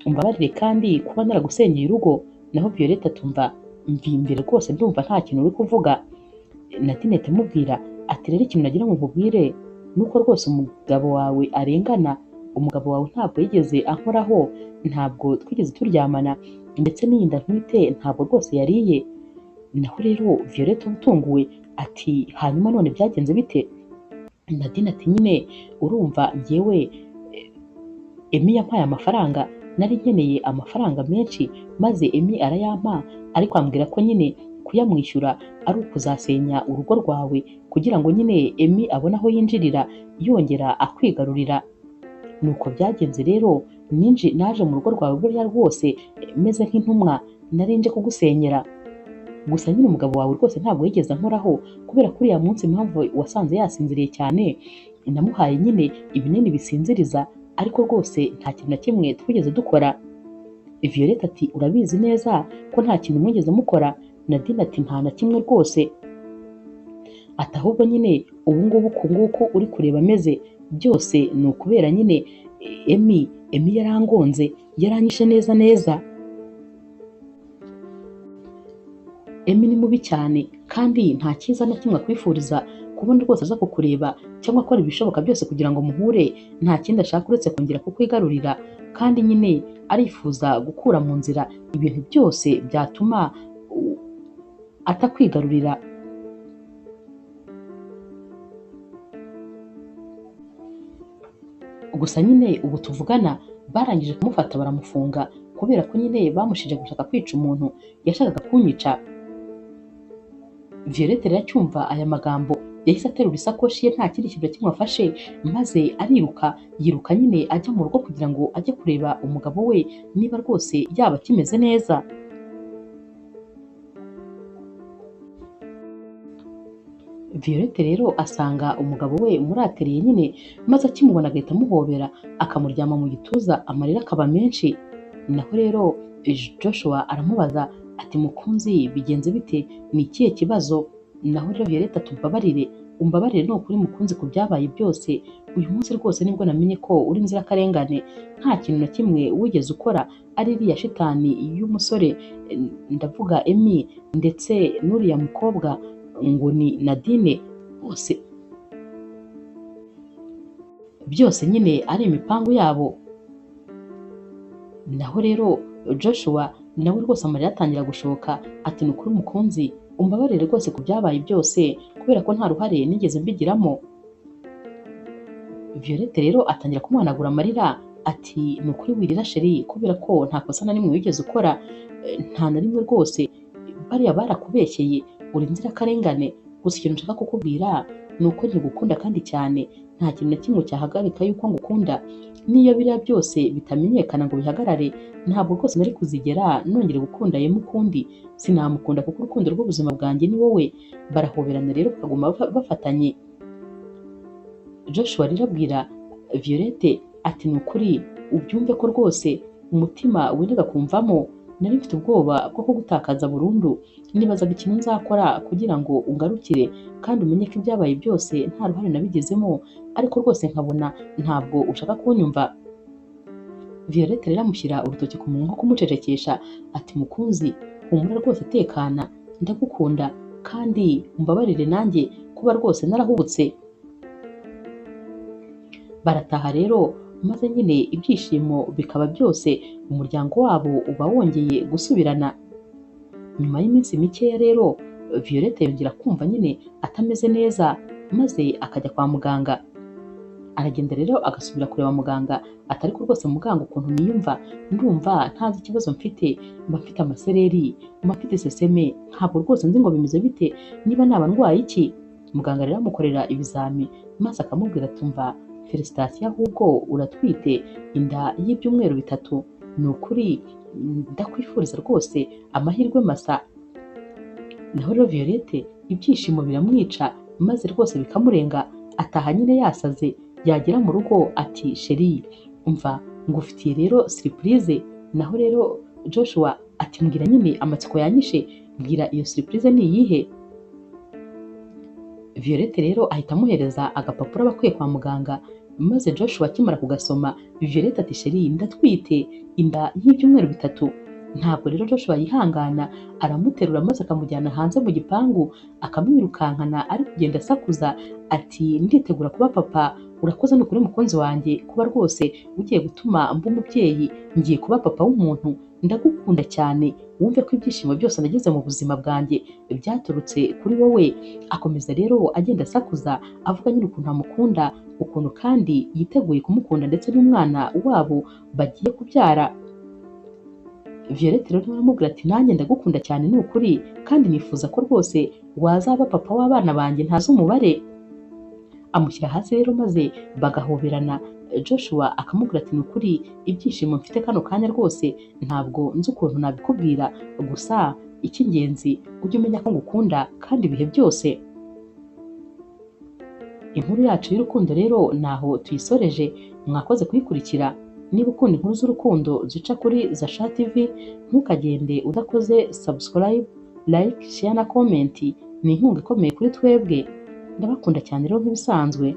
umbabarire kandi kuba naragusenyeye urugo. Naho Violette atumva mvimbere rwose ndumva nta kintu uri kuvuga. Nadine ahita amubwira ati rero ikintu nagira ngo nkubwire nuko rwose umugabo wawe arengana, umugabo wawe ntabwo yigeze ankoraho, ntabwo twigeze turyamana, ndetse n'iyi nda ntwite ntabwo rwose yariye. Naho rero Violette utunguwe ati hanyuma none byagenze bite? Nadine ati nyine urumva njyewe Emmy yampaye amafaranga, nari nkeneye amafaranga menshi maze Emmy arayampa, ariko ambwira ko nyine kuyamwishyura ari ukuzasenya urugo rwawe kugira ngo nyine Emmy abone aho yinjirira yongera akwigarurira. Nuko byagenze rero naje mu rugo rwawe burya rwose meze nk'intumwa, nari nje kugusenyera. Gusa nyine umugabo wawe rwose ntabwo yigeze ankoraho kubera ko uriya munsi impamvu wasanze yasinziriye cyane, namuhaye nyine ibinini bisinziriza, ariko rwose nta kintu na kimwe twigeze dukora. Violette ati urabizi neza ko nta kintu mwigeze mukora? Nadine ati nta na kimwe rwose. Ati ahubwo nyine ubu ngubu ku nguko uri kureba ameze byose ni ukubera nyine Emmy yarangonze, yaranyishe neza. Emmy ni mubi cyane kandi nta cyiza na kimwe akwifuriza, kubona rwose aza kukureba cyangwa akora ibishoboka byose kugira ngo muhure, nta kindi ashaka uretse kongera kukwigarurira, kandi nyine arifuza gukura mu nzira ibintu byose byatuma atakwigarurira. Gusa nyine ubu tuvugana barangije kumufata baramufunga kubera ko nyine bamushije gushaka kwica umuntu, yashakaga kunyica. Violette rero acyumva aya magambo yahise aterura isakoshi ye nta kindi kintu kimwe afashe, maze yiruka nyine ajya mu rugo kugira ngo ajye kureba umugabo we niba rwose yaba akimeze neza. Violette rero asanga umugabo we umurateriye nyine, maze akimubona agahita amuhobera akamuryama mu gituza, amarira akaba menshi. Naho rero Joshua aramubaza ati mukunzi bigenze bite, ni ikihe kibazo? Naho rero Violette ati umbabarire ni ukuri mukunzi ku byabaye byose, uyu munsi rwose nibwo namenye ko uri inzirakarengane, nta kintu na kimwe wigeze ukora, ari iriya shitani y'umusore, ndavuga Emmy ndetse n'uriya mukobwa ngo ni Nadine, byose nyine ari imipangu yabo. Naho rero Joshua nawe rwose amarira atangira gushoka ati ni ukuri mukunzi umbabarire rwose ku byabaye byose, kubera ko nta ruhare nigeze mbigiramo. Violette rero atangira kumuhanagura amarira ati ni ukuri wirira sheri, kubera ko nta kosa na rimwe wigeze ukora, nta na rimwe rwose, bariya barakubeshyeye, uri inzirakarengane. Gusa ikintu nshaka kukubwira ni uko nkigukunda kandi cyane, nta kintu na kimwe cyahagarika yuko ngukunda. Niyo biriya byose bitamenyekana ngo bihagarare, ntabwo rwose nari kuzigera nongera gukunda Emmy ukundi, sinamukunda kuko urukundo rw'ubuzima bwanjye ni wowe. Barahoberana rero bakaguma bafatanye. Joshua rero abwira Violette ati ni ukuri ubyumve ko rwose umutima wendaga kumvamo, nari mfite ubwoba bwo kugutakaza burundu, nibazaga ikintu nzakora kugira ngo ungarukire kandi umenye ko ibyabaye byose nta ruhare nabigezemo, ariko rwose nkabona ntabwo ushaka kunyumva. Violette rero amushyira urutoki ku munwa nko kumucecekesha ati mukunzi humura rwose, tekana, ndagukunda kandi umbabarire nanjye kuba rwose narahubutse. Barataha rero maze nyine ibyishimo bikaba byose, umuryango wabo uba wongeye gusubirana. Nyuma y'iminsi mikeya rero Violette yongera kumva nyine atameze neza, maze akajya kwa muganga. Aragenda rero agasubira kureba muganga ati ariko rwose muganga ukuntu niyumva, ndumva ntazi ikibazo mfite, mba mfite amasereri, mba mfite iseseme, ntabwo rwose nzi ngo bimeze bite, niba naba ndwaye iki. Muganga rero amukorera ibizami maze akamubwira ati umva felicitasiyo, ahubwo uratwite inda y'ibyumweru 3, ni ukuri ndakwifuriza rwose amahirwe masa. Naho rero Violette ibyishimo biramwica maze rwose bikamurenga, ataha nyine yasaze. Yagera mu rugo ati sheri umva ngufitiye rero surprise. Naho rero Joshua ati mbwira nyine, amatsiko yanyishe, mbwira iyo surprise ni iyihe? Violette rero ahita amuhereza agapapuro bakwiye kwa muganga, maze Joshua akimara kugasoma Violette ati sheri ndatwite inda y'ibyumweru 3. Ntabwo rero Joshua yihangana, aramuterura maze akamujyana hanze mu gipangu, akamwirukankana ari kugenda asakuza ati nditegura kuba papa, urakoze n'ukuri mukunzi wanjye kuba rwose ugiye gutuma mba umubyeyi, ngiye kuba papa w'umuntu, ndagukunda cyane, wumve ko ibyishimo byose nageze mu buzima bwanjye byaturutse kuri wowe. Akomeza rero agenda asakuza avuga nyine ukuntu amukunda, ukuntu kandi yiteguye kumukunda ndetse n'umwana wabo bagiye kubyara. Violette rero aramubwira ati nanjye ndagukunda cyane ni ukuri, kandi nifuza ko rwose wazaba papa w'abana banjye ntazi umubare. Amushyira hasi rero maze bagahoberana. Joshua akamubwira ati ni ukuri ibyishimo mfite kano kanya rwose ntabwo nzi ukuntu nabikubwira, gusa icy'ingenzi ujye umenya ko ngukunda kandi ibihe byose. Inkuru yacu y'urukundo rero naho tuyisoreje, mwakoze kuyikurikira. Niba ukunda inkuru z'urukundo zica kuri Zasha TV, ntukagende udakoze subscribe, like, share na comment, ni inkunga ikomeye kuri twebwe. Ndabakunda cyane rero nk'ibisanzwe.